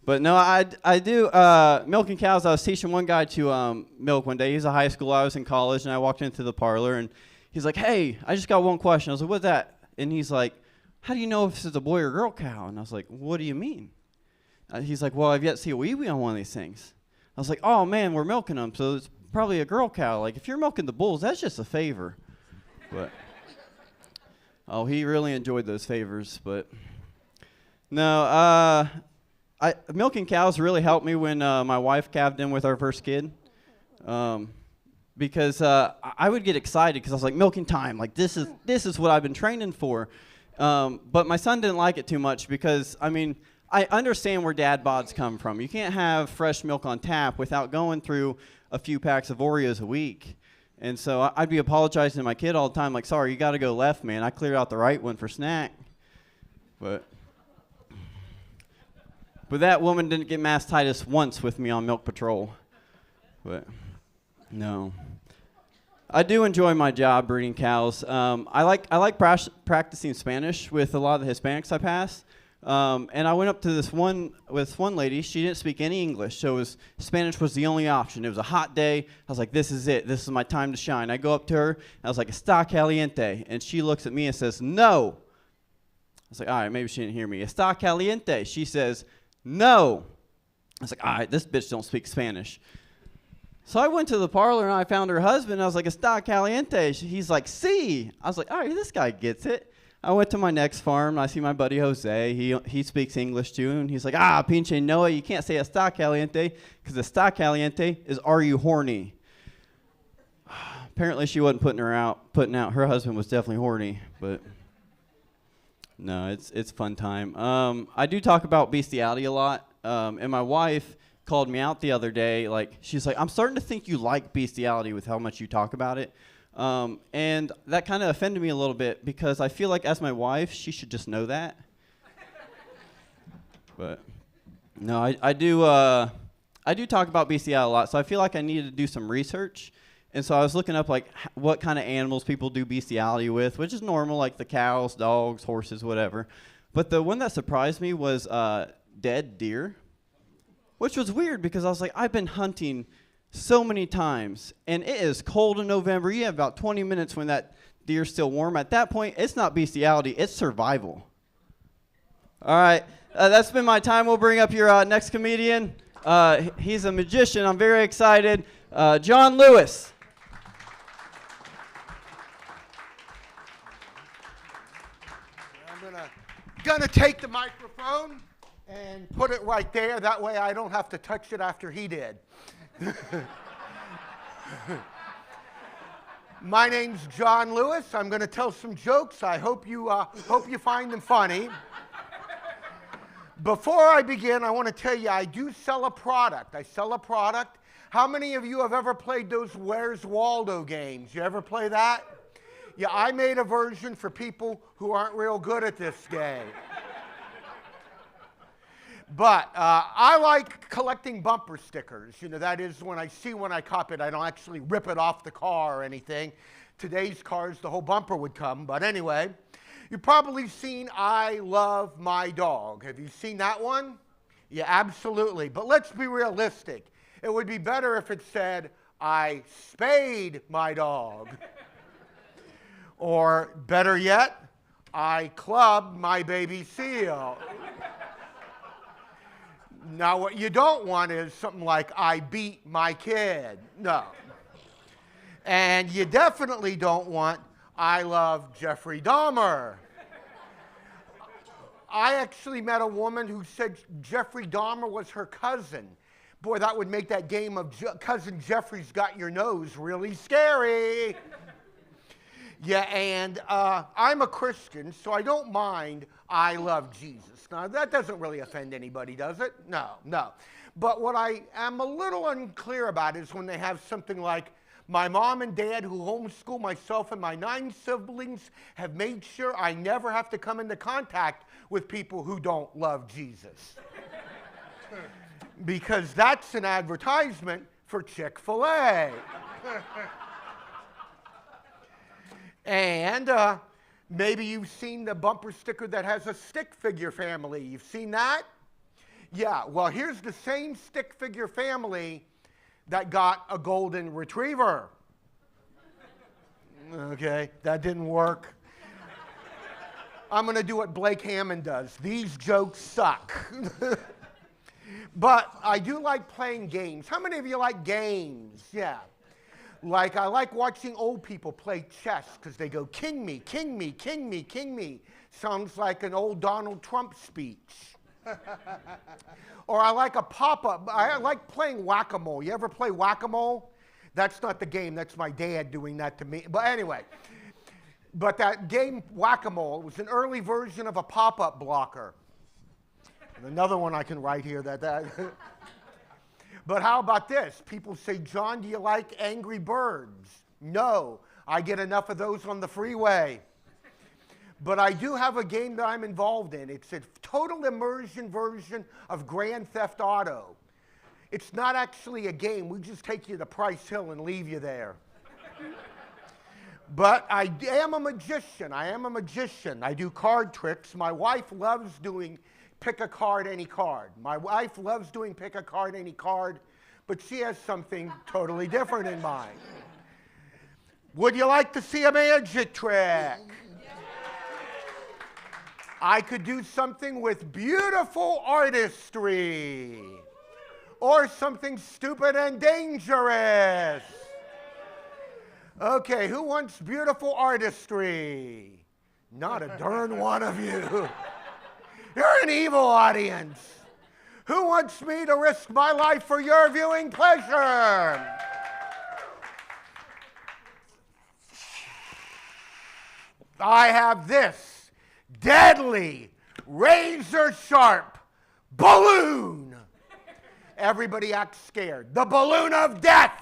K: But no, I do milking cows. I was teaching one guy to milk one day. He's a high school. I was in college, and I walked into the parlor, and he's like, "Hey, I just got one question." I was like, "What's that?" And he's like, "How do you know if this is a boy or girl cow?" And I was like, "What do you mean?" He's like, "Well, I've yet to see a wee-wee on one of these things." I was like, "Oh man, we're milking them, so it's probably a girl cow. Like if you're milking the bulls, that's just a favor." But oh, he really enjoyed those favors. But no, milking cows really helped me when my wife calved in with our first kid. Because I would get excited because I was like, milking time, like this is what I've been training for. But my son didn't like it too much because, I mean, I understand where dad bods come from. You can't have fresh milk on tap without going through a few packs of Oreos a week. And so I'd be apologizing to my kid all the time, like, sorry, you got to go left, man. I cleared out the right one for snack. But that woman didn't get mastitis once with me on Milk Patrol. But no. I do enjoy my job breeding cows. I like practicing Spanish with a lot of the Hispanics I pass. And I went up to this one lady. She didn't speak any English, so Spanish was the only option. It was a hot day. I was like, this is it. This is my time to shine. I go up to her, and I was like, está caliente. And she looks at me and says, no. I was like, all right, maybe she didn't hear me. Está caliente. She says, no. I was like, all right, this bitch don't speak Spanish. So I went to the parlor, and I found her husband. I was like, está caliente. He's like, sí. I was like, all right, this guy gets it. I went to my next farm. I see my buddy Jose. He speaks English too, and he's like, pinche Noah, you can't say está caliente because está caliente is are you horny? Apparently she wasn't putting out. Her husband was definitely horny, but no, it's fun time. I do talk about bestiality a lot, and my wife called me out the other day. Like, she's like, I'm starting to think you like bestiality with how much you talk about it. And that kind of offended me a little bit because I feel like as my wife, she should just know that. But no, I do talk about bestiality a lot, so I feel like I needed to do some research. And so I was looking up like what kind of animals people do bestiality with, which is normal, like the cows, dogs, horses, whatever. But the one that surprised me was dead deer, which was weird because I was like, I've been hunting so many times, and it is cold in November. You have about 20 minutes when that deer's still warm. At that point, it's not bestiality, it's survival. All right, that's been my time. We'll bring up your next comedian. He's a magician. I'm very excited. John Lewis.
L: I'm gonna take the microphone and put it right there. That way I don't have to touch it after he did. My name's John Lewis. I'm going to tell some jokes. I hope you find them funny. Before I begin, I want to tell you I do sell a product. I sell a product. How many of you have ever played those Where's Waldo games? You ever play that? Yeah, I made a version for people who aren't real good at this game. But I like collecting bumper stickers. You know, that is when I see one I cop it, I don't actually rip it off the car or anything. Today's cars, the whole bumper would come. But anyway, you've probably seen I Love My Dog. Have you seen that one? Yeah, absolutely. But let's be realistic. It would be better if it said, I spayed my dog. Or better yet, I clubbed my baby seal. Now, what you don't want is something like, I beat my kid. No. And you definitely don't want, I love Jeffrey Dahmer. I actually met a woman who said Jeffrey Dahmer was her cousin. Boy, that would make that game of Cousin Jeffrey's Got Your Nose really scary. Yeah, and I'm a Christian, so I don't mind I love Jesus. Now, that doesn't really offend anybody, does it? No, no. But what I am a little unclear about is when they have something like, my mom and dad who homeschool myself and my 9 siblings have made sure I never have to come into contact with people who don't love Jesus. Because that's an advertisement for Chick-fil-A. And maybe you've seen the bumper sticker that has a stick figure family. You've seen that? Yeah, well, here's the same stick figure family that got a golden retriever. Okay, that didn't work. I'm going to do what Blake Hammond does. These jokes suck. But I do like playing games. How many of you like games? Yeah. Like, I like watching old people play chess because they go, king me, king me, king me, king me. Sounds like an old Donald Trump speech. Or I like a pop-up. I like playing whack-a-mole. You ever play whack-a-mole? That's not the game. That's my dad doing that to me. But anyway. But that game, whack-a-mole, was an early version of a pop-up blocker. And another one I can write here that But how about this? People say, John, do you like Angry Birds? No, I get enough of those on the freeway. But I do have a game that I'm involved in. It's a total immersion version of Grand Theft Auto. It's not actually a game. We just take you to Price Hill and leave you there. But I am a magician. I am a magician. I do card tricks. My wife loves doing pick a card, any card. My wife loves doing pick a card, any card, but she has something totally different in mind. Would you like to see a magic trick? I could do something with beautiful artistry, or something stupid and dangerous. Okay, who wants beautiful artistry? Not a darn one of you. You're an evil audience. Who wants me to risk my life for your viewing pleasure? I have this deadly, razor-sharp balloon. Everybody acts scared. The balloon of death.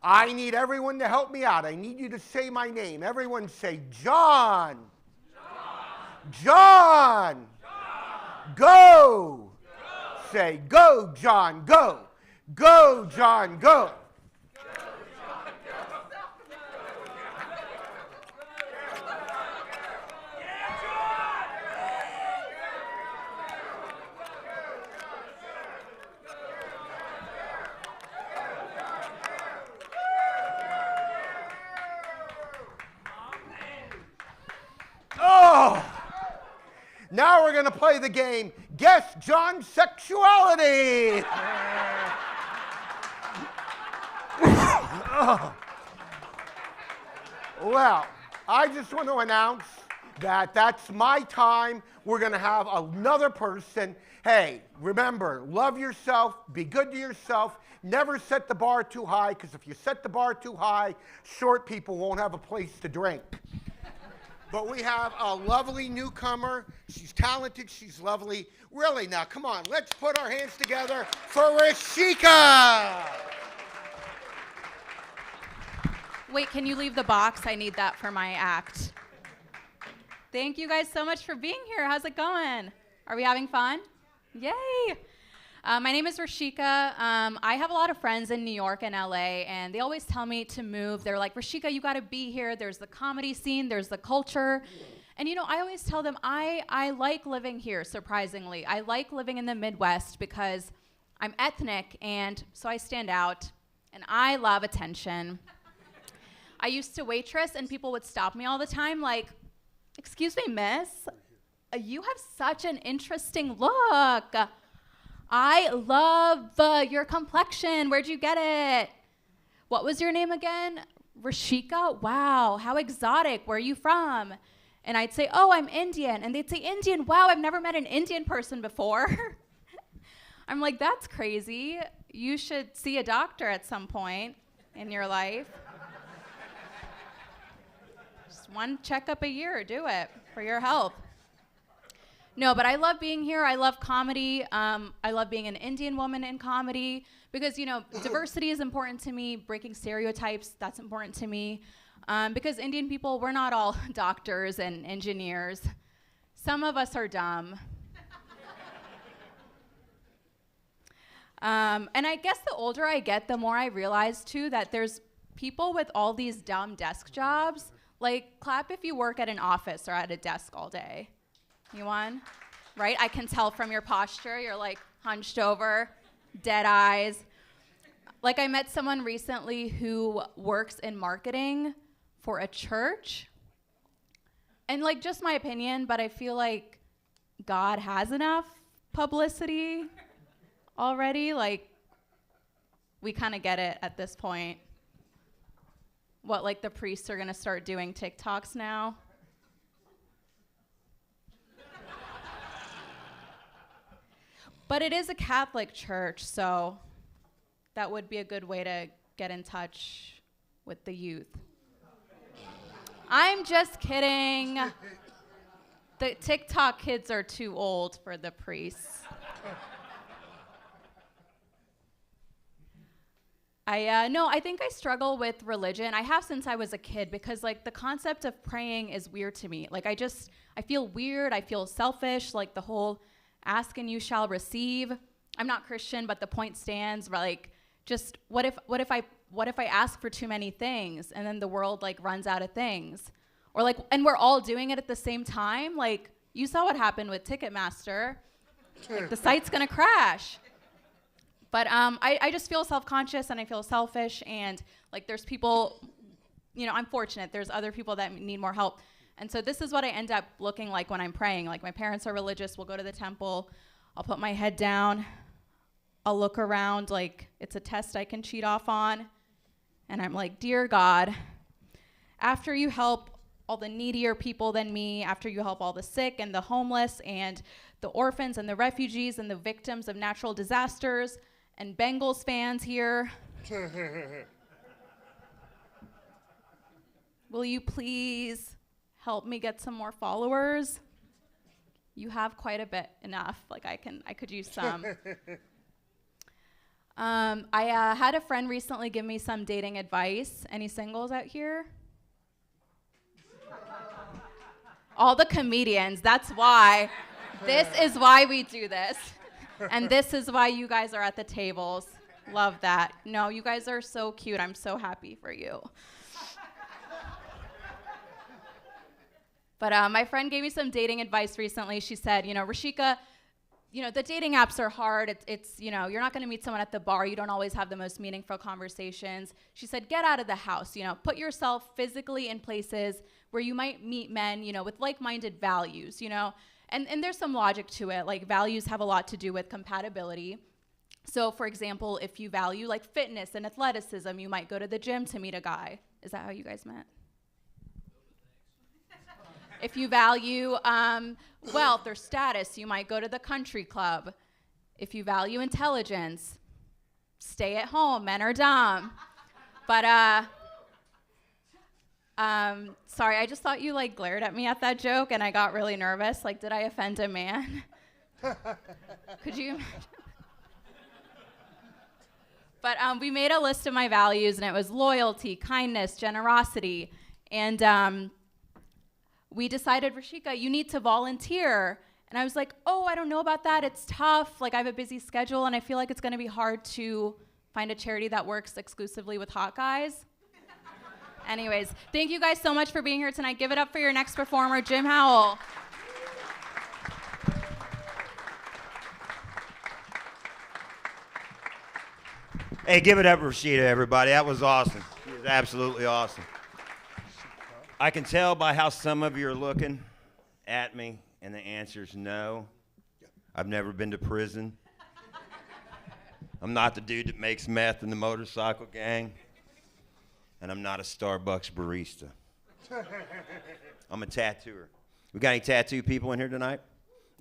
L: I need everyone to help me out. I need you to say my name. Everyone say John. John. Go. Say go, John, go. Go, John, go. Oh! Now we're going to play the game, Guess John's Sexuality. Oh. Well, I just want to announce that that's my time. We're going to have another person. Hey, remember, love yourself, be good to yourself, never set the bar too high, because if you set the bar too high, short people won't have a place to drink. But we have a lovely newcomer. She's talented. She's lovely. Really, now, come on. Let's put our hands together for Rashika.
M: Wait, can you leave the box? I need that for my act. Thank you guys so much for being here. How's it going? Are we having fun? Yay. My name is Rashika. I have a lot of friends in New York and LA, and they always tell me to move. They're like, Rashika, you gotta be here. There's the comedy scene, there's the culture. And you know, I always tell them I like living here, surprisingly. I like living in the Midwest because I'm ethnic, and so I stand out, and I love attention. I used to waitress, and people would stop me all the time like, excuse me, miss, you have such an interesting look. I love your complexion. Where'd you get it? What was your name again? Rashika? Wow, how exotic. Where are you from? And I'd say, oh, I'm Indian. And they'd say, Indian? Wow, I've never met an Indian person before. I'm like, that's crazy. You should see a doctor at some point in your life. Just one checkup a year, do it for your health. No, but I love being here. I love comedy. I love being an Indian woman in comedy because, you know, diversity is important to me. Breaking stereotypes, that's important to me. Because Indian people, we're not all doctors and engineers. Some of us are dumb. And I guess the older I get, the more I realize, too, that there's people with all these dumb desk jobs. Like, clap if you work at an office or at a desk all day. You won? Right? I can tell from your posture. You're like hunched over, dead eyes. Like I met someone recently who works in marketing for a church. And like just my opinion, but I feel like God has enough publicity already. Like we kind of get it at this point. What, like the priests are going to start doing TikToks now? But it is a Catholic church, so that would be a good way to get in touch with the youth. I'm just kidding. The TikTok kids are too old for the priests. I think I struggle with religion. I have since I was a kid because like the concept of praying is weird to me. Like I feel weird, I feel selfish, like the whole ask and you shall receive. I'm not Christian, but the point stands. Like, just what if I ask for too many things and then the world like runs out of things, or like, and we're all doing it at the same time. Like, you saw what happened with Ticketmaster. Like, the site's gonna crash. But I just feel self-conscious and I feel selfish, and like there's people, you know, I'm fortunate. There's other people that need more help. And so this is what I end up looking like when I'm praying. Like my parents are religious. We'll go to the temple. I'll put my head down. I'll look around like it's a test I can cheat off on. And I'm like, dear God, after you help all the needier people than me, after you help all the sick and the homeless and the orphans and the refugees and the victims of natural disasters and Bengals fans here, will you please help me get some more followers? You have quite a bit enough. Like I could use some. I had a friend recently give me some dating advice. Any singles out here? All the comedians, that's why. This is why we do this. And this is why you guys are at the tables. Love that. No, you guys are so cute. I'm so happy for you. But my friend gave me some dating advice recently. She said, Rashika, the dating apps are hard. It's you're not going to meet someone at the bar. You don't always have the most meaningful conversations. She said, get out of the house. Put yourself physically in places where you might meet men, with like-minded values, And there's some logic to it. Like, values have a lot to do with compatibility. So, for example, if you value, like, fitness and athleticism, you might go to the gym to meet a guy. Is that how you guys met? If you value wealth or status, you might go to the country club. If you value intelligence, stay at home, men are dumb. But, sorry, I just thought you, glared at me at that joke, and I got really nervous. Did I offend a man? Could you imagine? But we made a list of my values, and it was loyalty, kindness, generosity, and we decided, Rashika, you need to volunteer. And I was like, oh, I don't know about that. It's tough. I have a busy schedule, and I feel like it's going to be hard to find a charity that works exclusively with hot guys. Anyways, thank you guys so much for being here tonight. Give it up for your next performer, Jim Howell.
N: Hey, give it up for Rashida, everybody. That was awesome. She was absolutely awesome. I can tell by how some of you are looking at me, and the answer is no. I've never been to prison. I'm not the dude that makes meth in the motorcycle gang. And I'm not a Starbucks barista. I'm a tattooer. We got any tattoo people in here tonight?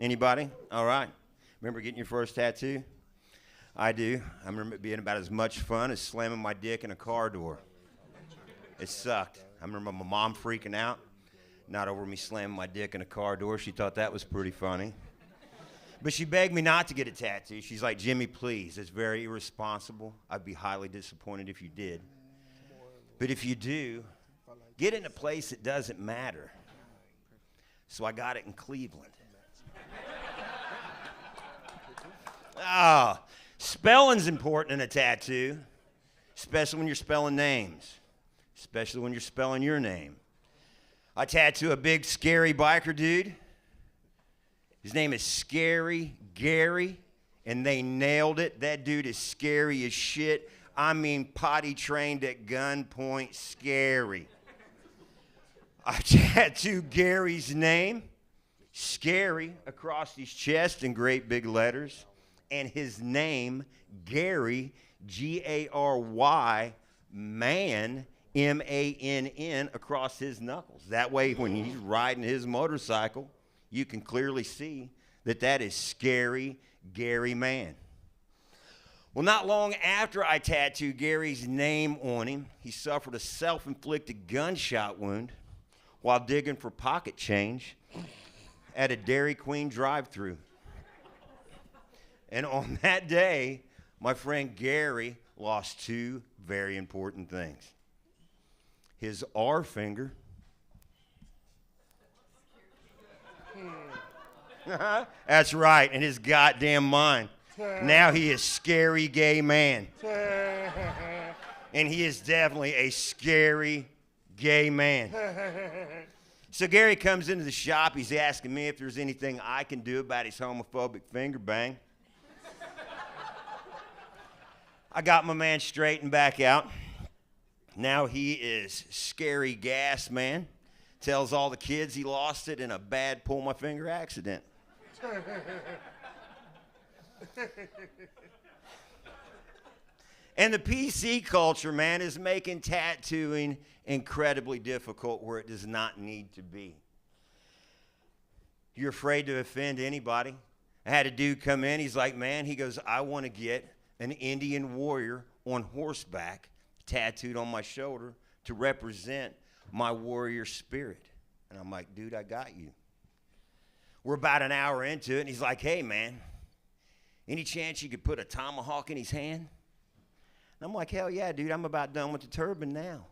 N: Anybody? All right. Remember getting your first tattoo? I do. I remember it being about as much fun as slamming my dick in a car door. It sucked. I remember my mom freaking out, not over me slamming my dick in a car door. She thought that was pretty funny. But she begged me not to get a tattoo. She's like, Jimmy, please. It's very irresponsible. I'd be highly disappointed if you did. But if you do, get in a place that doesn't matter. So I got it in Cleveland. Spelling's important in a tattoo, especially when you're spelling names, especially when you're spelling your name. I tattoo a big, scary biker dude. His name is Scary Gary, and they nailed it. That dude is scary as shit. I mean, potty trained at gunpoint scary. I tattooed Gary's name, Scary, across his chest in great big letters, and his name, Gary, Gary, man, MANN, across his knuckles. That way, when he's riding his motorcycle, you can clearly see that is Scary Gary Man. Well, not long after I tattooed Gary's name on him, he suffered a self-inflicted gunshot wound while digging for pocket change at a Dairy Queen drive-thru. And on that day, my friend Gary lost two very important things. His R finger. That's right, and his goddamn mind. Now he is Scary Gay Man. And he is definitely a scary gay man. So Gary comes into the shop. He's asking me if there's anything I can do about his homophobic finger bang. I got my man straightened back out. Now he is Scary Gas Man. Tells all the kids he lost it in a bad pull my finger accident. And the PC culture, man, is making tattooing incredibly difficult where it does not need to be. You're afraid to offend anybody. I had a dude come in. He's like, man, he goes, I want to get an Indian warrior on horseback tattooed on my shoulder to represent my warrior spirit. And I'm like, dude, I got you. We're about an hour into it, and he's like, hey, man, any chance you could put a tomahawk in his hand? And I'm like, hell yeah, dude, I'm about done with the turban now.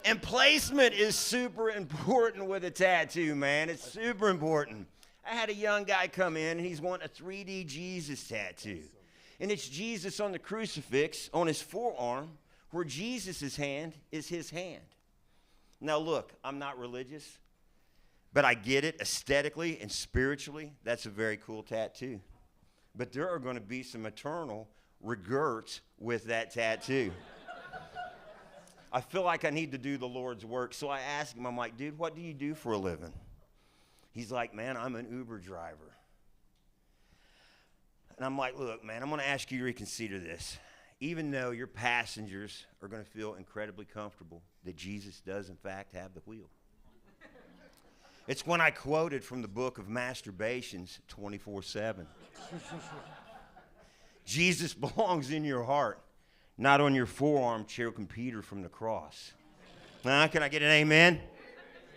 N: And placement is super important with a tattoo, man. It's super important. I had a young guy come in, and he's wanting a 3D Jesus tattoo. And it's Jesus on the crucifix on his forearm, where Jesus' hand is his hand. Now, look, I'm not religious, but I get it aesthetically and spiritually. That's a very cool tattoo. But there are going to be some eternal regrets with that tattoo. I feel like I need to do the Lord's work. So I asked him, I'm like, dude, what do you do for a living? He's like, man, I'm an Uber driver. And I'm like, look, man, I'm going to ask you to reconsider this. Even though your passengers are going to feel incredibly comfortable that Jesus does, in fact, have the wheel. It's when I quoted from the book of Masturbations 24/7. Jesus belongs in your heart, not on your forearm choking Peter from the cross. Can I get an amen?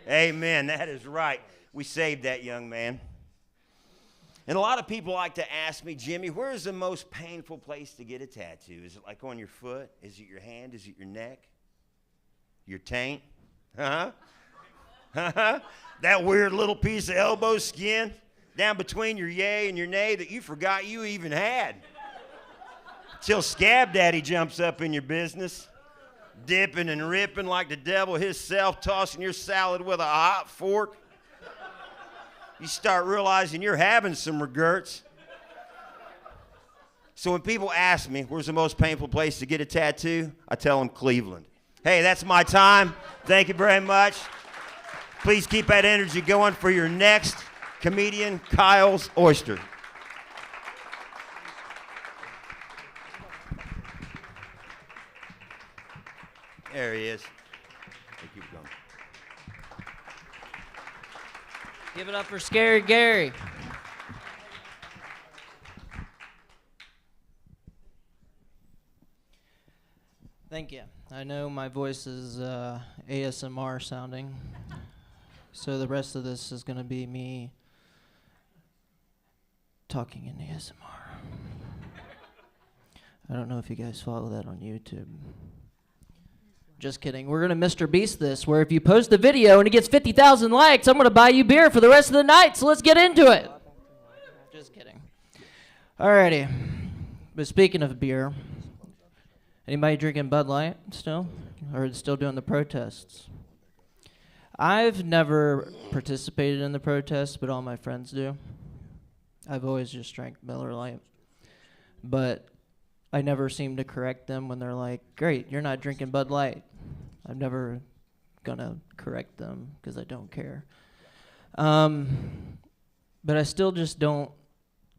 N: Amen. That is right. We saved that young man. And a lot of people like to ask me, Jimmy, where is the most painful place to get a tattoo? Is it like on your foot? Is it your hand? Is it your neck? Your taint? That weird little piece of elbow skin down between your yay and your nay that you forgot you even had. Till Scab Daddy jumps up in your business, dipping and ripping like the devil himself, tossing your salad with a hot fork. You start realizing you're having some regrets. So when people ask me, where's the most painful place to get a tattoo? I tell them Cleveland. Hey, that's my time. Thank you very much. Please keep that energy going for your next comedian, Kyle's Oyster. There he is. Keep going.
O: Give it up for Scary Gary. Thank you. I know my voice is ASMR sounding, so the rest of this is going to be me talking in ASMR. I don't know if you guys follow that on YouTube. Just kidding. We're going to Mr. Beast this, where if you post a video and it gets 50,000 likes, I'm going to buy you beer for the rest of the night, so let's get into it. Just kidding. Alrighty. But speaking of beer, anybody drinking Bud Light still? Or still doing the protests? I've never participated in the protests, but all my friends do. I've always just drank Miller Lite. But I never seem to correct them when they're like, great, you're not drinking Bud Light. I'm never gonna correct them because I don't care. But I still just don't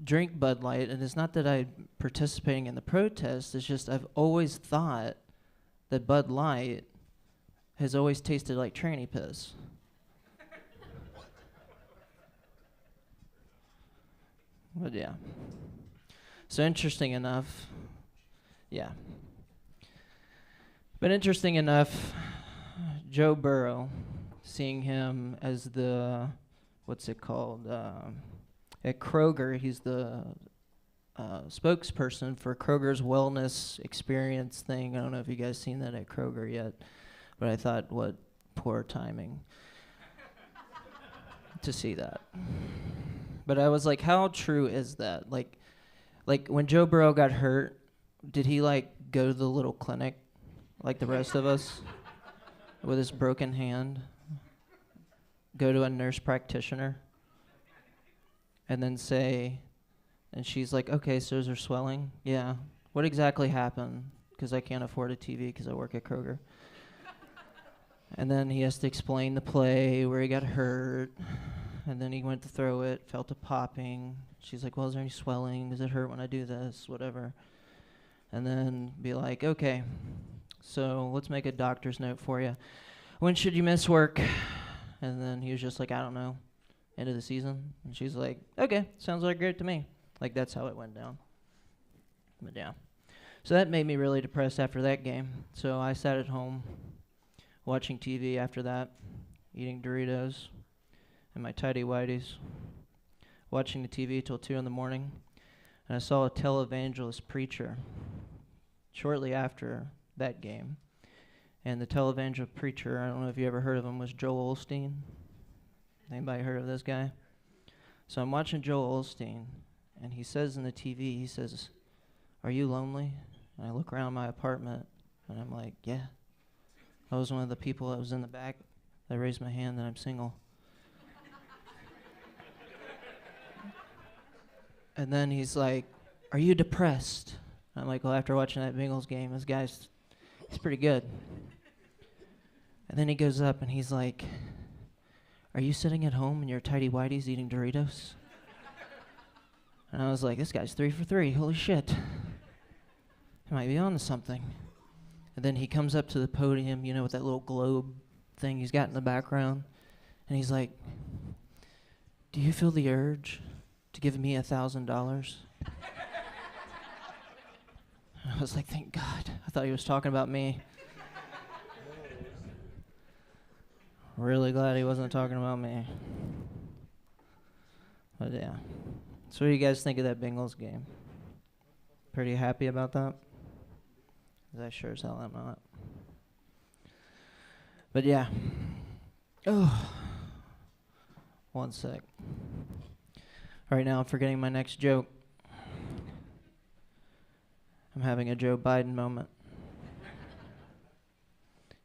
O: drink Bud Light, and it's not that I'm participating in the protest, it's just I've always thought that Bud Light has always tasted like tranny piss. But yeah. So interesting enough, yeah. But interesting enough, Joe Burrow, seeing him as the, what's it called? At Kroger, he's the spokesperson for Kroger's wellness experience thing. I don't know if you guys seen that at Kroger yet, but I thought, what poor timing to see that. But I was like, how true is that? Like when Joe Burrow got hurt, did he like go to the little clinic like the rest of us with his broken hand? Go to a nurse practitioner and then say, and she's like, okay, so is there swelling? Yeah. What exactly happened? Because I can't afford a TV because I work at Kroger. And then he has to explain the play where he got hurt. And then he went to throw it, felt a popping. She's like, well, is there any swelling? Does it hurt when I do this? Whatever. And then be like, okay, so let's make a doctor's note for you. When should you miss work? And then he was just like, I don't know, end of the season. And she's like, okay, sounds like great to me. Like, that's how it went down. But yeah. So that made me really depressed after that game. So I sat at home watching TV after that, eating Doritos and my tidy whities, watching the TV till 2 in the morning, and I saw a televangelist preacher shortly after that game. And the televangelist preacher, I don't know if you ever heard of him, was Joel Osteen. Anybody heard of this guy? So I'm watching Joel Osteen, and he says in the TV, he says, "Are you lonely?" And I look around my apartment, and I'm like, yeah. I was one of the people that was in the back that raised my hand that I'm single. And then he's like, "Are you depressed?" I'm like, well, after watching that Bengals game, this guy's he's pretty good. And then he goes up and he's like, "Are you sitting at home in your tidy whities eating Doritos?" And I was like, this guy's 3 for 3. Holy shit. He might be on to something. And then he comes up to the podium, you know, with that little globe thing he's got in the background. And he's like, "Do you feel the urge to give me $1,000? I was like, thank God. I thought he was talking about me. Really glad he wasn't talking about me. But yeah. So what do you guys think of that Bengals game? Pretty happy about that? 'Cause I sure as hell am not. But yeah. Oh. One sec. Right now I'm forgetting my next joke. I'm having a Joe Biden moment.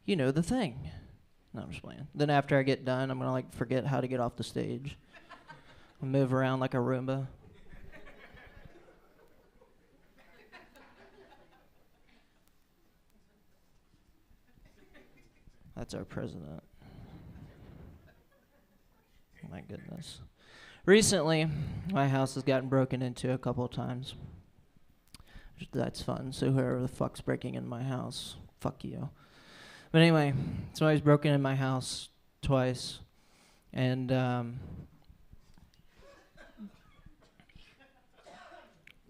O: You know the thing. No, I'm just playing. Then after I get done, I'm gonna forget how to get off the stage. I'll move around like a Roomba. That's our president. My goodness. Recently, my house has gotten broken into a couple of times. That's fun. So whoever the fuck's breaking in my house, fuck you. But anyway, somebody's broken in my house twice. And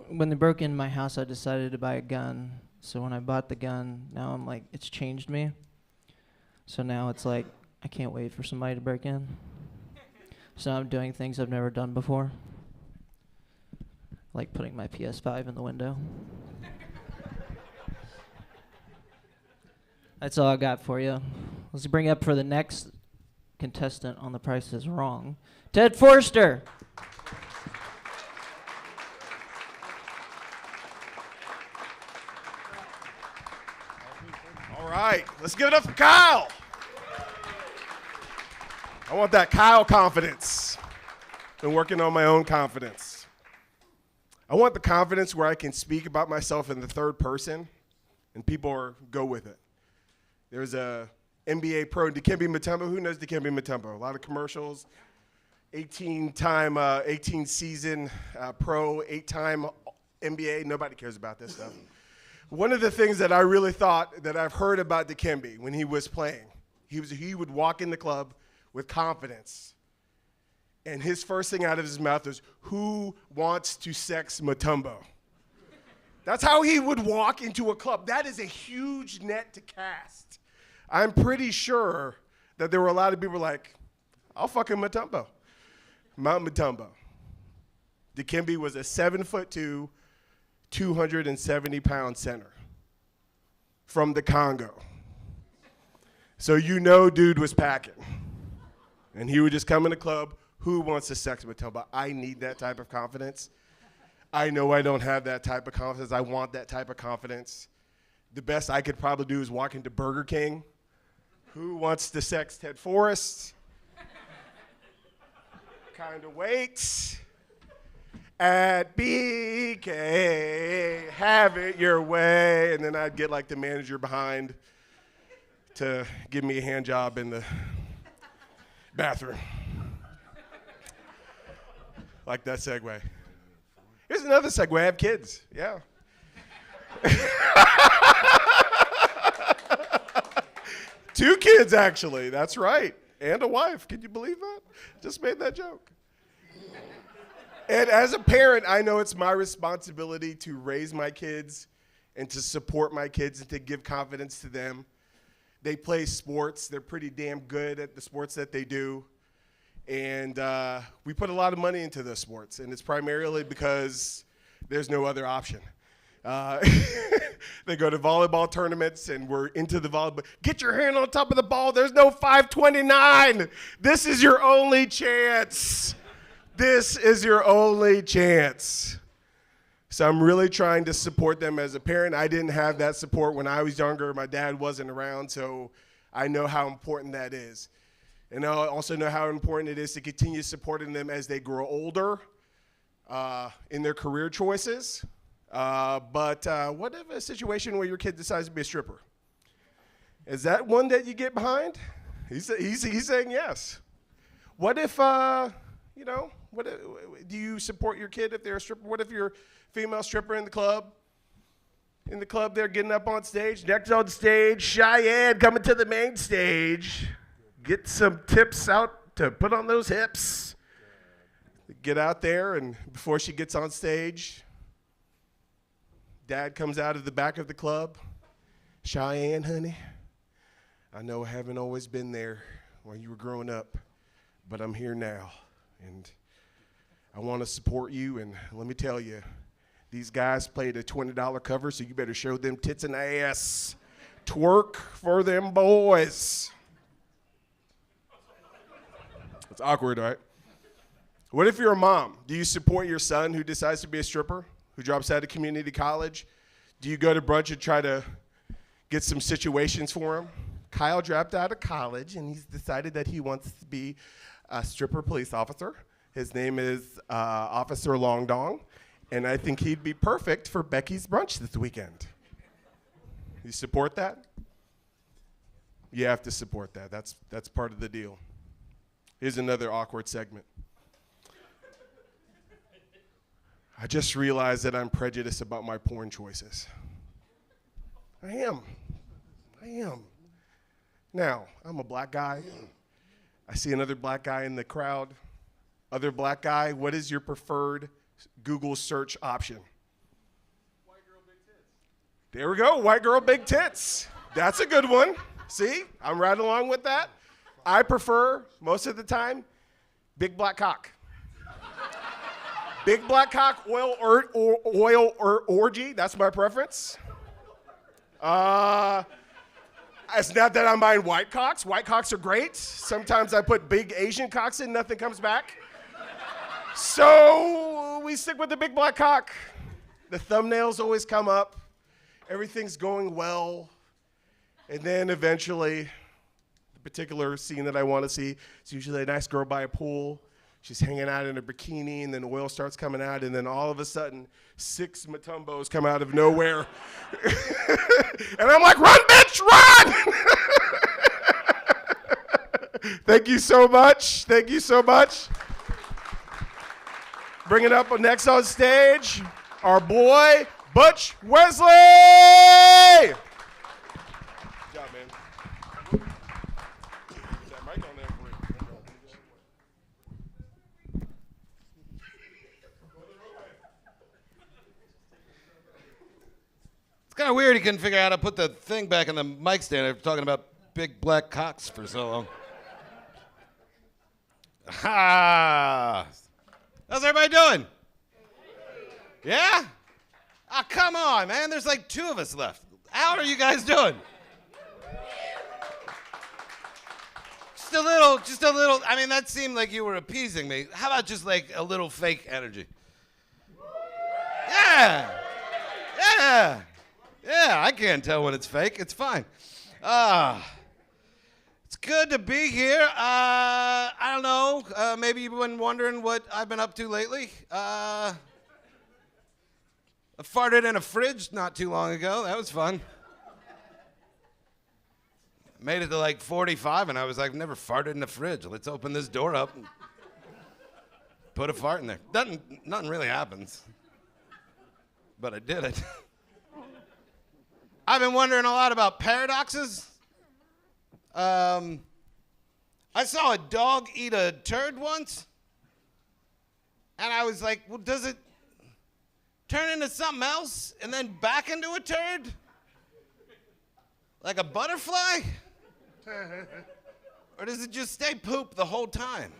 O: when they broke in my house, I decided to buy a gun. So when I bought the gun, now I'm like, it's changed me. So now it's like, I can't wait for somebody to break in. So I'm doing things I've never done before. Like putting my PS5 in the window. That's all I got for you. Let's bring up for the next contestant on The Price is Wrong, Ted Forster.
B: All right, let's give it up for Kyle. I want that Kyle confidence. Been working on my own confidence. I want the confidence where I can speak about myself in the third person and people go with it. There's a NBA pro, Dikembe Mutombo. Who knows Dikembe Mutombo? A lot of commercials. 18 season pro, 8-time NBA. Nobody cares about this stuff. One of the things that I really thought that I've heard about Dikembe when he was playing, he would walk in the club with confidence. And his first thing out of his mouth is, "Who wants to sex Mutombo?" That's how he would walk into a club. That is a huge net to cast. I'm pretty sure that there were a lot of people like, I'll fucking Mutombo. Mount Mutombo. Dikembe was a 7'2", 270-pound center from the Congo. So you know dude was packing. And he would just come in the club, "Who wants to sex Mutombo?" I need that type of confidence. I know I don't have that type of confidence. I want that type of confidence. The best I could probably do is walk into Burger King. "Who wants to sex Ted Forrest?" Kind of wait. At BK, have it your way. And then I'd get like the manager behind to give me a hand job in the bathroom. Like that segue. Here's another segue. I have kids. Yeah. 2 kids, actually. That's right. And a wife. Can you believe that? Just made that joke. And as a parent, I know it's my responsibility to raise my kids and to support my kids and to give confidence to them. They play sports. They're pretty damn good at the sports that they do. And we put a lot of money into those sports, and it's primarily because there's no other option. They go to volleyball tournaments, and we're into the volleyball. Get your hand on top of the ball. There's no 529. This is your only chance. This is your only chance. So I'm really trying to support them as a parent. I didn't have that support when I was younger. My dad wasn't around, so I know how important that is. And I also know how important it is to continue supporting them as they grow older in their career choices. But what if a situation where your kid decides to be a stripper? Is that one that you get behind? He's saying yes. What if, do you support your kid if they're a stripper? What if you're a female stripper in the club? In the club, they're getting up on stage. Next on stage, Cheyenne coming to the main stage. Get some tips out to put on those hips. Get out there, and before she gets on stage, Dad comes out of the back of the club. Cheyenne, honey, I know I haven't always been there when you were growing up, but I'm here now, and I want to support you, and let me tell you, these guys played a $20 cover, so you better show them tits and ass. Twerk for them boys. It's awkward, right? What if you're a mom? Do you support your son who decides to be a stripper, who drops out of community college? Do you go to brunch and try to get some situations for him? Kyle dropped out of college, and he's decided that he wants to be a stripper police officer. His name is Officer Long Dong, and I think he'd be perfect for Becky's brunch this weekend. You support that? You have to support that. That's part of the deal. Here's another awkward segment. I just realized that I'm prejudiced about my porn choices. I am. Now, I'm a black guy. I see another black guy in the crowd. Other black guy, what is your preferred Google search option? White girl, big tits. There we go, white girl, big tits. That's a good one. See, I'm right along with that. I prefer, most of the time, big black cock. Big black cock, oil orgy, that's my preference. It's not that I'm buying white cocks. White cocks are great. Sometimes I put big Asian cocks in, nothing comes back. So we stick with the big black cock. The thumbnails always come up. Everything's going well. And then eventually, the particular scene that I want to see, it's usually a nice girl by a pool. She's hanging out in a bikini, and then oil starts coming out, and then all of a sudden, 6 Matumbos come out of nowhere. And I'm like, run, bitch, run! Thank you so much. Thank you so much. Bringing up next on stage, our boy, Butch Wesley! Good job, man. Put that mic on there for you.
P: It's kind of weird he couldn't figure out how to put the thing back in the mic stand after talking about big black cocks for so long. Ha! How's everybody doing? Yeah? Ah, come on, man. There's like 2 of us left. How are you guys doing? Just a little. I mean, that seemed like you were appeasing me. How about just like a little fake energy? Yeah. Yeah. Yeah, I can't tell when it's fake. It's fine. It's good to be here. I don't know. Maybe you've been wondering what I've been up to lately. I farted in a fridge not too long ago. That was fun. Made it to like 45, and I was like, never farted in a fridge. Let's open this door up and put a fart in there. Nothing really happens. But I did it. I've been wondering a lot about paradoxes. I saw a dog eat a turd once, and I was like, well, does it turn into something else and then back into a turd? Like a butterfly? Or does it just stay poop the whole time?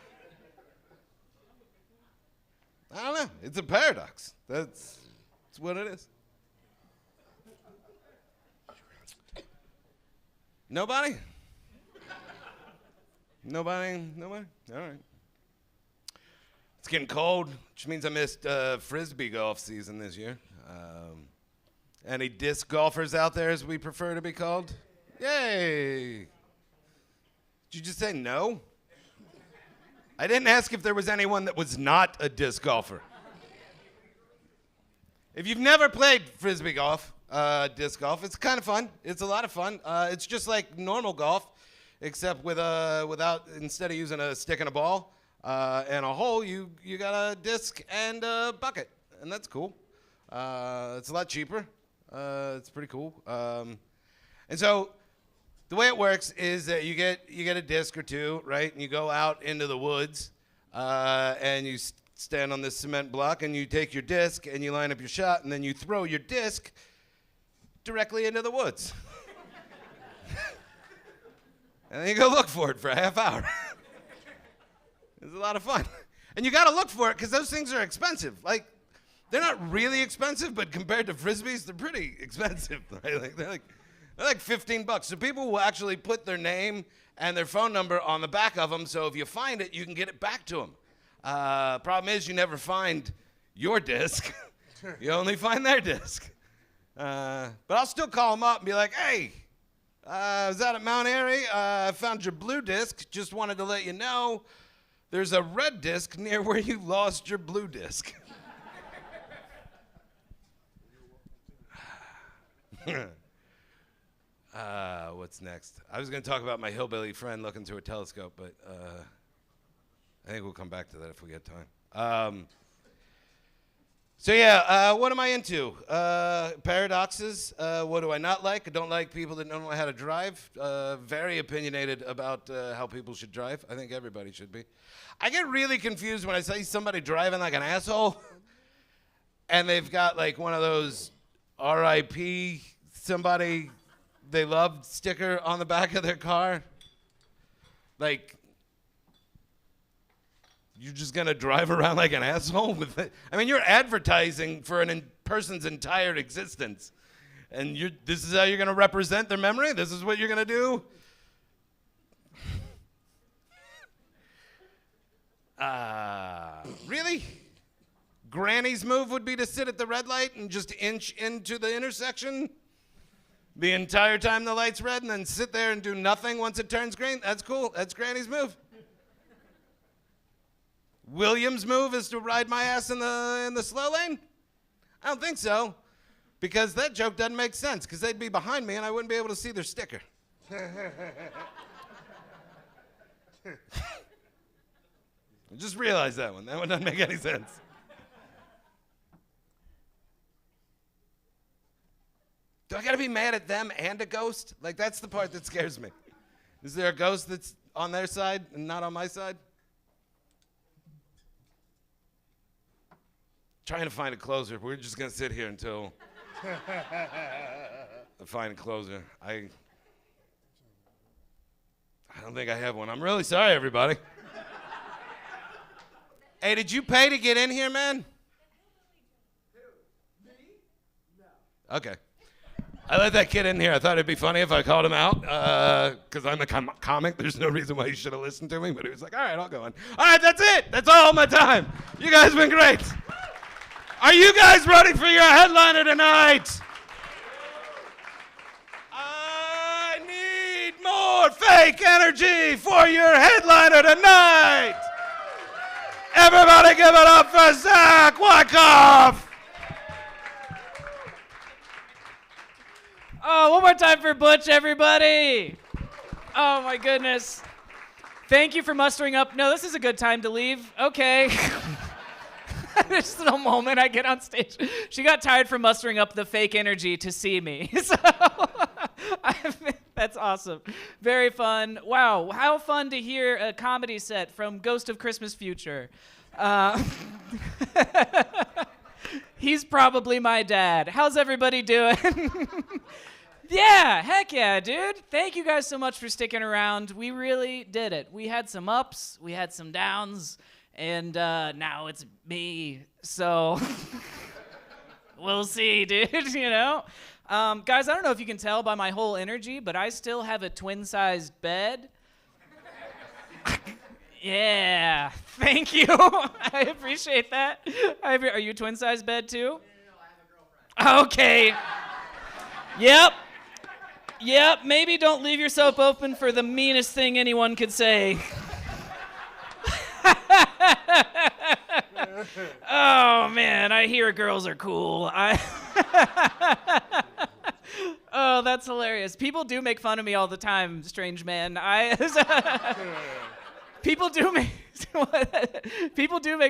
P: I don't know. It's a paradox. That's what it is. Nobody? Nobody? All right. It's getting cold, which means I missed Frisbee golf season this year. Any disc golfers out there, as we prefer to be called? Yay! Did you just say no? I didn't ask if there was anyone that was not a disc golfer. If you've never played Frisbee golf, disc golf, it's kind of fun. It's a lot of fun. It's just like normal golf, except without instead of using a stick and a ball and a hole, you got a disc and a bucket, and that's cool. It's a lot cheaper. It's pretty cool. And so the way it works is that you get a disc or two, right? And you go out into the woods and you stand on this cement block and you take your disc and you line up your shot and then you throw your disc directly into the woods. And then you go look for it for a half hour. It's a lot of fun. And you got to look for it because those things are expensive. Like, they're not really expensive, but compared to Frisbees, they're pretty expensive. Right? Like, they're like $15. So people will actually put their name and their phone number on the back of them, so if you find it, you can get it back to them. Problem is, you never find your disc. You only find their disc. But I'll still call them up and be like, hey, I was out at Mount Airy. I found your blue disc. Just wanted to let you know there's a red disc near where you lost your blue disc. What's next? I was going to talk about my hillbilly friend looking through a telescope, but I think we'll come back to that if we get time. So yeah, what am I into? Paradoxes. What do I not like? I don't like people that don't know how to drive. Very opinionated about how people should drive. I think everybody should be. I get really confused when I see somebody driving like an asshole, and they've got like one of those R.I.P. somebody they loved sticker on the back of their car. Like, you're just going to drive around like an asshole with it? I mean, you're advertising for a person's entire existence. And this is how you're going to represent their memory? This is what you're going to do? Really? Granny's move would be to sit at the red light and just inch into the intersection the entire time the light's red and then sit there and do nothing once it turns green? That's cool. That's Granny's move. William's move is to ride my ass in the slow lane? I don't think so, because that joke doesn't make sense, because they'd be behind me and I wouldn't be able to see their sticker. Just realize that one. That one doesn't make any sense. Do I gotta be mad at them and a ghost? Like, that's the part that scares me. Is there a ghost that's on their side and not on my side? Trying to find a closer. We're just gonna sit here until I find a closer. I don't think I have one. I'm really sorry, everybody. Hey, did you pay to get in here, man? Okay. I let that kid in here. I thought it'd be funny if I called him out, because I'm a comic. There's no reason why you should have listened to me, but he was like, all right, I'll go in. All right, that's it. That's all my time. You guys have been great. Are you guys ready for your headliner tonight? I need more fake energy for your headliner tonight. Everybody give it up for Zach Wyckoff.
C: Oh, one more time for Butch, everybody. Oh, my goodness. Thank you for mustering up. No, this is a good time to leave. Okay. Just a moment I get on stage. She got tired from mustering up the fake energy to see me. So that's awesome. Very fun. Wow, how fun to hear a comedy set from Ghost of Christmas Future. He's probably my dad. How's everybody doing?
Q: Yeah, heck yeah, dude. Thank you guys so much for sticking around. We really did it. We had some ups, we had some downs, and now it's me. So we'll see, dude, you know? Guys, I don't know if you can tell by my whole energy, but I still have a twin-sized bed. Yeah, thank you. I appreciate that. Are you a twin-sized bed too? No, I have a girlfriend. Okay. Yep, maybe don't leave yourself open for the meanest thing anyone could say. Oh, man, I hear girls are cool. Oh, that's hilarious. People do make fun of me all the time, strange man. People do make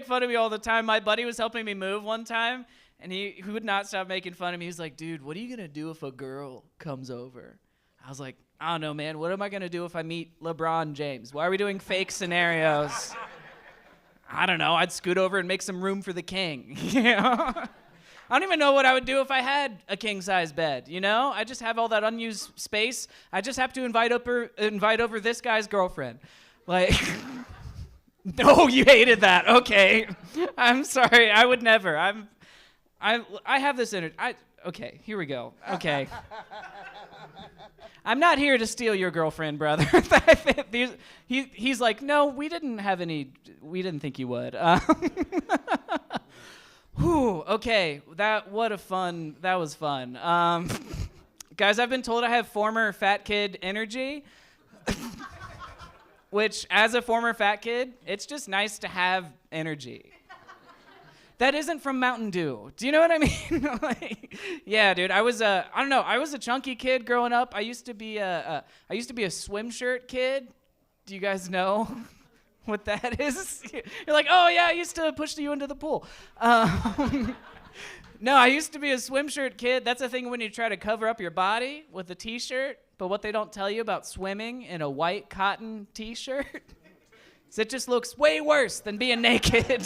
Q: fun of me all the time. My buddy was helping me move one time, and he would not stop making fun of me. He was like, dude, what are you going to do if a girl comes over? I was like, I don't know, man. What am I going to do if I meet LeBron James? Why are we doing fake scenarios? I don't know. I'd scoot over and make some room for the king. You know? I don't even know what I would do if I had a king-size bed, you know? I just have all that unused space. I just have to invite over this guy's girlfriend. Like, no, you hated that. Okay. I'm sorry. I would never. I have this energy. Okay, here we go. Okay. I'm not here to steal your girlfriend, brother. He's like, no, we didn't think you would. Whew, okay, that was fun. Guys, I've been told I have former fat kid energy, which as a former fat kid, it's just nice to have energy. That isn't from Mountain Dew. Do you know what I mean? Like, yeah, dude. I was a chunky kid growing up. I used to be a swim shirt kid. Do you guys know what that is? You're like, oh yeah, I used to push you into the pool. No, I used to be a swim shirt kid. That's a thing when you try to cover up your body with a t-shirt. But what they don't tell you about swimming in a white cotton t-shirt is it just looks way worse than being naked.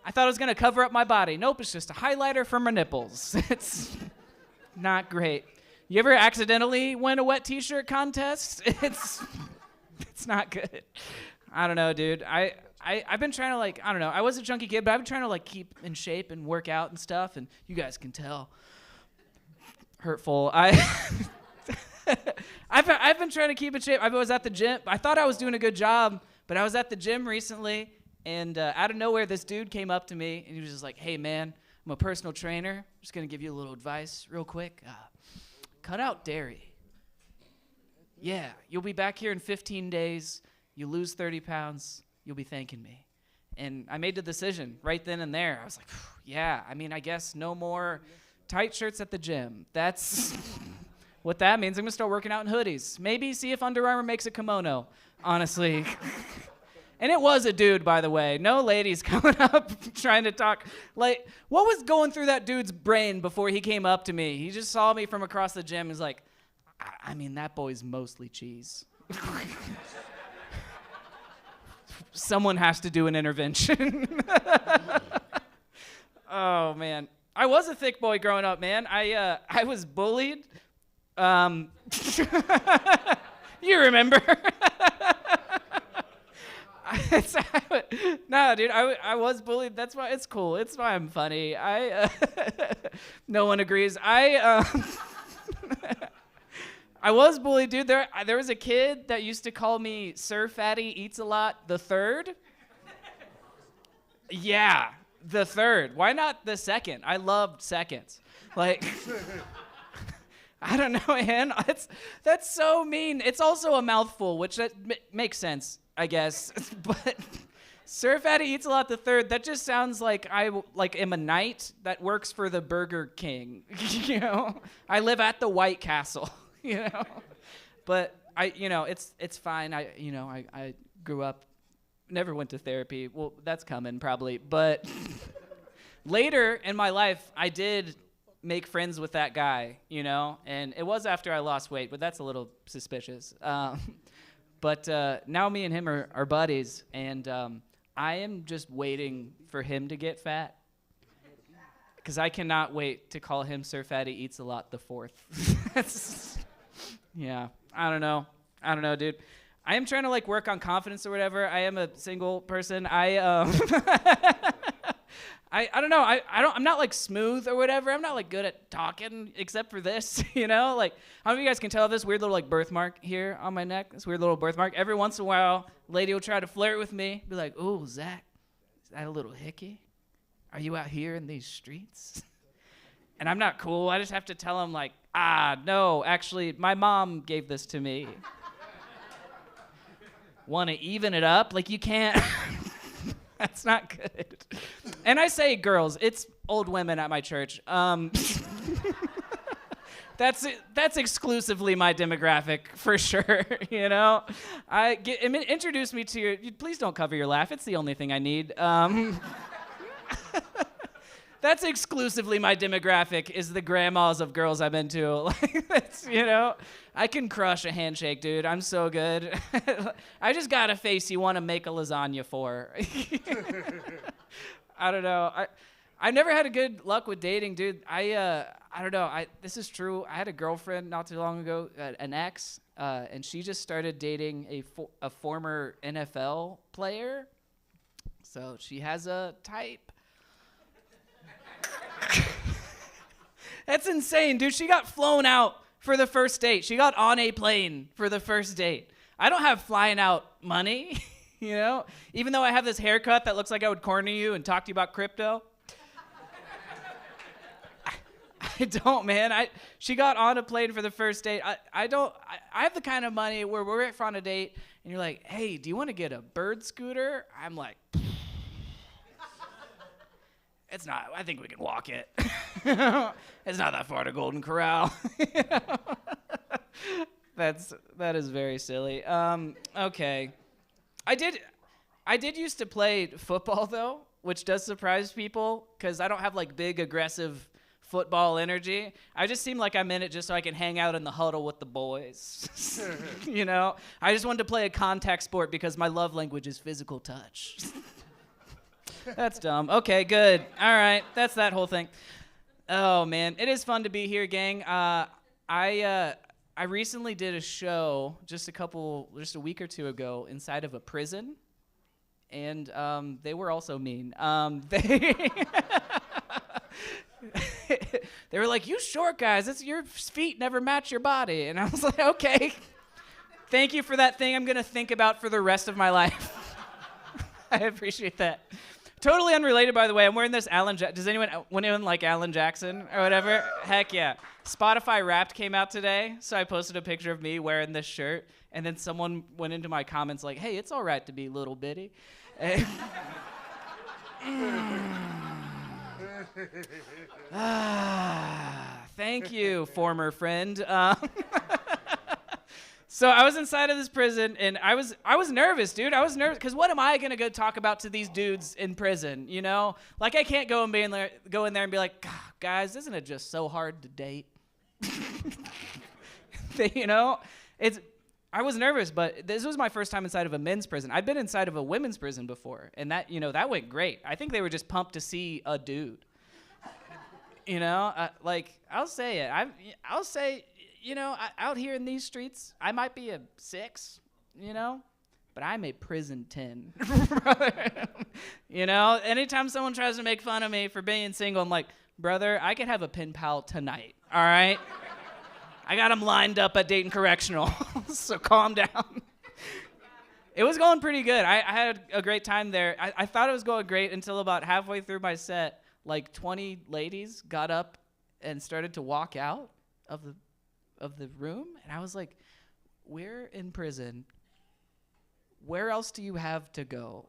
Q: I thought I was gonna cover up my body. Nope, it's just a highlighter for my nipples. It's not great. You ever accidentally win a wet t-shirt contest? It's not good. I don't know, dude. I've been trying to I don't know. I was a chunky kid, but I've been trying to keep in shape and work out and stuff, and you guys can tell. Hurtful. I've been trying to keep in shape. I was at the gym. I thought I was doing a good job, but I was at the gym recently, and out of nowhere, this dude came up to me, and he was just like, hey, man, I'm a personal trainer. I'm just going to give you a little advice real quick. Cut out dairy. Yeah, you'll be back here in 15 days. You lose 30 pounds. You'll be thanking me. And I made the decision right then and there. I was like, yeah, I mean, I guess no more tight shirts at the gym. That's what that means. I'm going to start working out in hoodies. Maybe see if Under Armour makes a kimono, honestly. And it was a dude, by the way. No ladies coming up trying to talk. Like, what was going through that dude's brain before he came up to me? He just saw me from across the gym and was like, I mean, that boy's mostly cheese. Someone has to do an intervention. Oh, man. I was a thick boy growing up, man. I was bullied. You remember. No, dude, I was bullied. That's why it's cool. It's why I'm funny. No one agrees. I was bullied, dude. There was a kid that used to call me Sir Fatty Eats a Lot the Third. Yeah, the third. Why not the second? I loved seconds. Like, I don't know, man. That's so mean. It's also a mouthful, which makes sense, I guess. But Sir Fatty Eats a Lot the Third, that just sounds like I am a knight that works for the Burger King. You know, I live at the White Castle. You know, but it's fine. I grew up, never went to therapy. Well, that's coming probably. But later in my life, I did make friends with that guy, you know, and it was after I lost weight, but that's a little suspicious. But now me and him are buddies, and I am just waiting for him to get fat. because I cannot wait to call him Sir Fatty Eats a Lot the fourth. Yeah, I don't know, dude. I am trying to like work on confidence or whatever. I am a single person. I don't know. I'm not like smooth or whatever. I'm not like good at talking except for this, you know? Like, how many of you guys can tell this weird little like birthmark here on my neck? This weird little birthmark. Every once in a while, a lady will try to flirt with me. Be like, "Ooh, Zach, is that a little hickey? Are you out here in these streets?" And I'm not cool. I just have to tell them like, no, actually, my mom gave this to me. Want to even it up? Like, you can't. That's not good. And I say girls. It's old women at my church. That's exclusively my demographic for sure. You know, introduce me to your. Please don't cover your laugh. It's the only thing I need. That's exclusively my demographic. Is the grandmas of girls I'm into. Like, that's, you know, I can crush a handshake, dude. I'm so good. I just got a face you want to make a lasagna for. I don't know. I never had a good luck with dating, dude. I don't know. This is true. I had a girlfriend not too long ago, an ex, and she just started dating a former NFL player. So she has a type. That's insane, dude. She got flown out for the first date. She got on a plane for the first date. I don't have flying out money, you know? Even though I have this haircut that looks like I would corner you and talk to you about crypto. I don't, man. She got on a plane for the first date. I have the kind of money where we're on a date and you're like, "Hey, do you want to get a bird scooter?" I'm like, "It's not. I think we can walk it." It's not that far to Golden Corral. That is very silly. Okay. I did used to play football though, which does surprise people because I don't have like big aggressive football energy. I just seem like I'm in it just so I can hang out in the huddle with the boys. You know? I just wanted to play a contact sport because my love language is physical touch. That's dumb. Okay, good. All right, that's that whole thing. Oh man, it is fun to be here, gang. I recently did a show just a week or two ago inside of a prison, and they were also mean. They were like, "You short guys, your feet never match your body," and I was like, "Okay, thank you for that thing. I'm gonna think about for the rest of my life." I appreciate that. Totally unrelated, by the way. I'm wearing this does anyone like Alan Jackson or whatever? Heck yeah. Spotify Wrapped came out today, so I posted a picture of me wearing this shirt, and then someone went into my comments like, "Hey, it's all right to be little bitty." Thank you, former friend. So I was inside of this prison, and I was nervous, dude. I was nervous, because what am I going to go talk about to these dudes in prison, you know? Like, I can't go in there and be like, "Guys, isn't it just so hard to date?" You know? I was nervous, but this was my first time inside of a men's prison. I've been inside of a women's prison before, and that went great. I think they were just pumped to see a dude. You know? I'll say it. I'll say... You know, out here in these streets, I might be a 6, you know, but I'm a prison 10. You know, anytime someone tries to make fun of me for being single, I'm like, "Brother, I could have a pen pal tonight, all right? I got him lined up at Dayton Correctional, so calm down." It was going pretty good. I had a great time there. I thought it was going great until about halfway through my set, like 20 ladies got up and started to walk out of the room, and I was like, "We're in prison. Where else do you have to go?"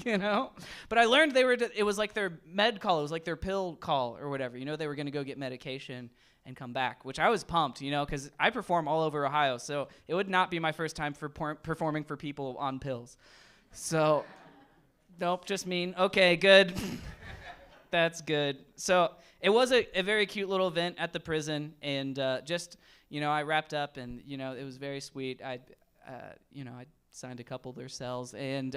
Q: You know? But I learned it was like their med call. It was like their pill call or whatever. You know, they were going to go get medication and come back, which I was pumped, you know, because I perform all over Ohio, so it would not be my first time for performing for people on pills. So, nope, just mean. Okay, good. That's good. So it was a very cute little event at the prison, and just, you know, I wrapped up, and, you know, it was very sweet. I signed a couple of their cells, and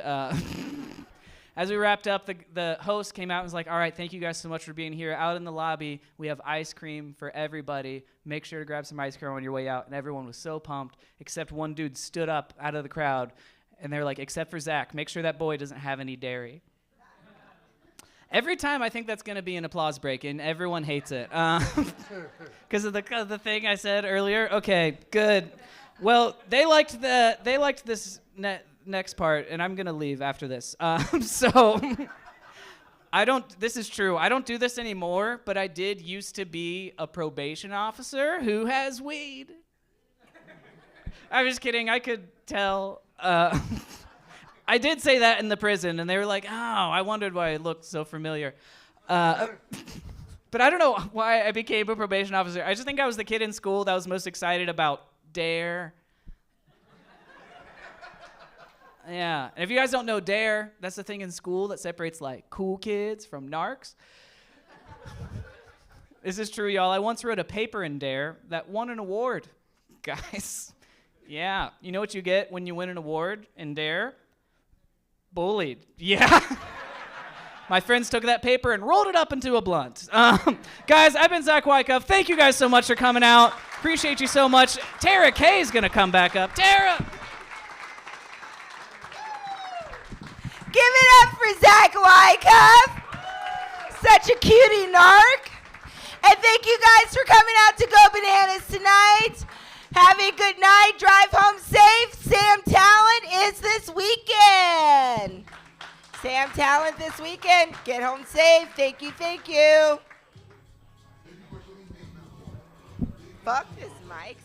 Q: As we wrapped up, the host came out and was like, all right, thank you guys so much for being here. Out in the lobby, we have ice cream for everybody. Make sure to grab some ice cream on your way out. And everyone was so pumped, except one dude stood up out of the crowd, and they're like, except for Zach, make sure that boy doesn't have any dairy. Every time I think that's going to be an applause break, and everyone hates it. Because of the thing I said earlier? Okay, good. Well, they liked this next part, and I'm going to leave after this. So this is true. I don't do this anymore, but I did used to be a probation officer who has weed. I'm just kidding. I could tell. I did say that in the prison, and they were like, oh, I wondered why it looked so familiar. But I don't know why I became a probation officer. I just think I was the kid in school that was most excited about DARE. Yeah, and if you guys don't know DARE, that's the thing in school that separates, like, cool kids from narcs. This is true, y'all. I once wrote a paper in DARE that won an award, guys. Yeah, you know what you get when you win an award in DARE? Bullied. Yeah. My friends took that paper and rolled it up into a blunt. Guys, I've been Zach Wyckoff. Thank you guys so much for coming out. Appreciate you so much. Tara Kay is going to come back up. Tara!
D: Give it up for Zach Wyckoff. Such a cutie narc. And thank you guys for coming out to Go Bananas tonight. Have a good night. Drive home safe. Sam Talent is this weekend. Sam Talent this weekend. Get home safe. Thank you. Thank you. Fuck this mic.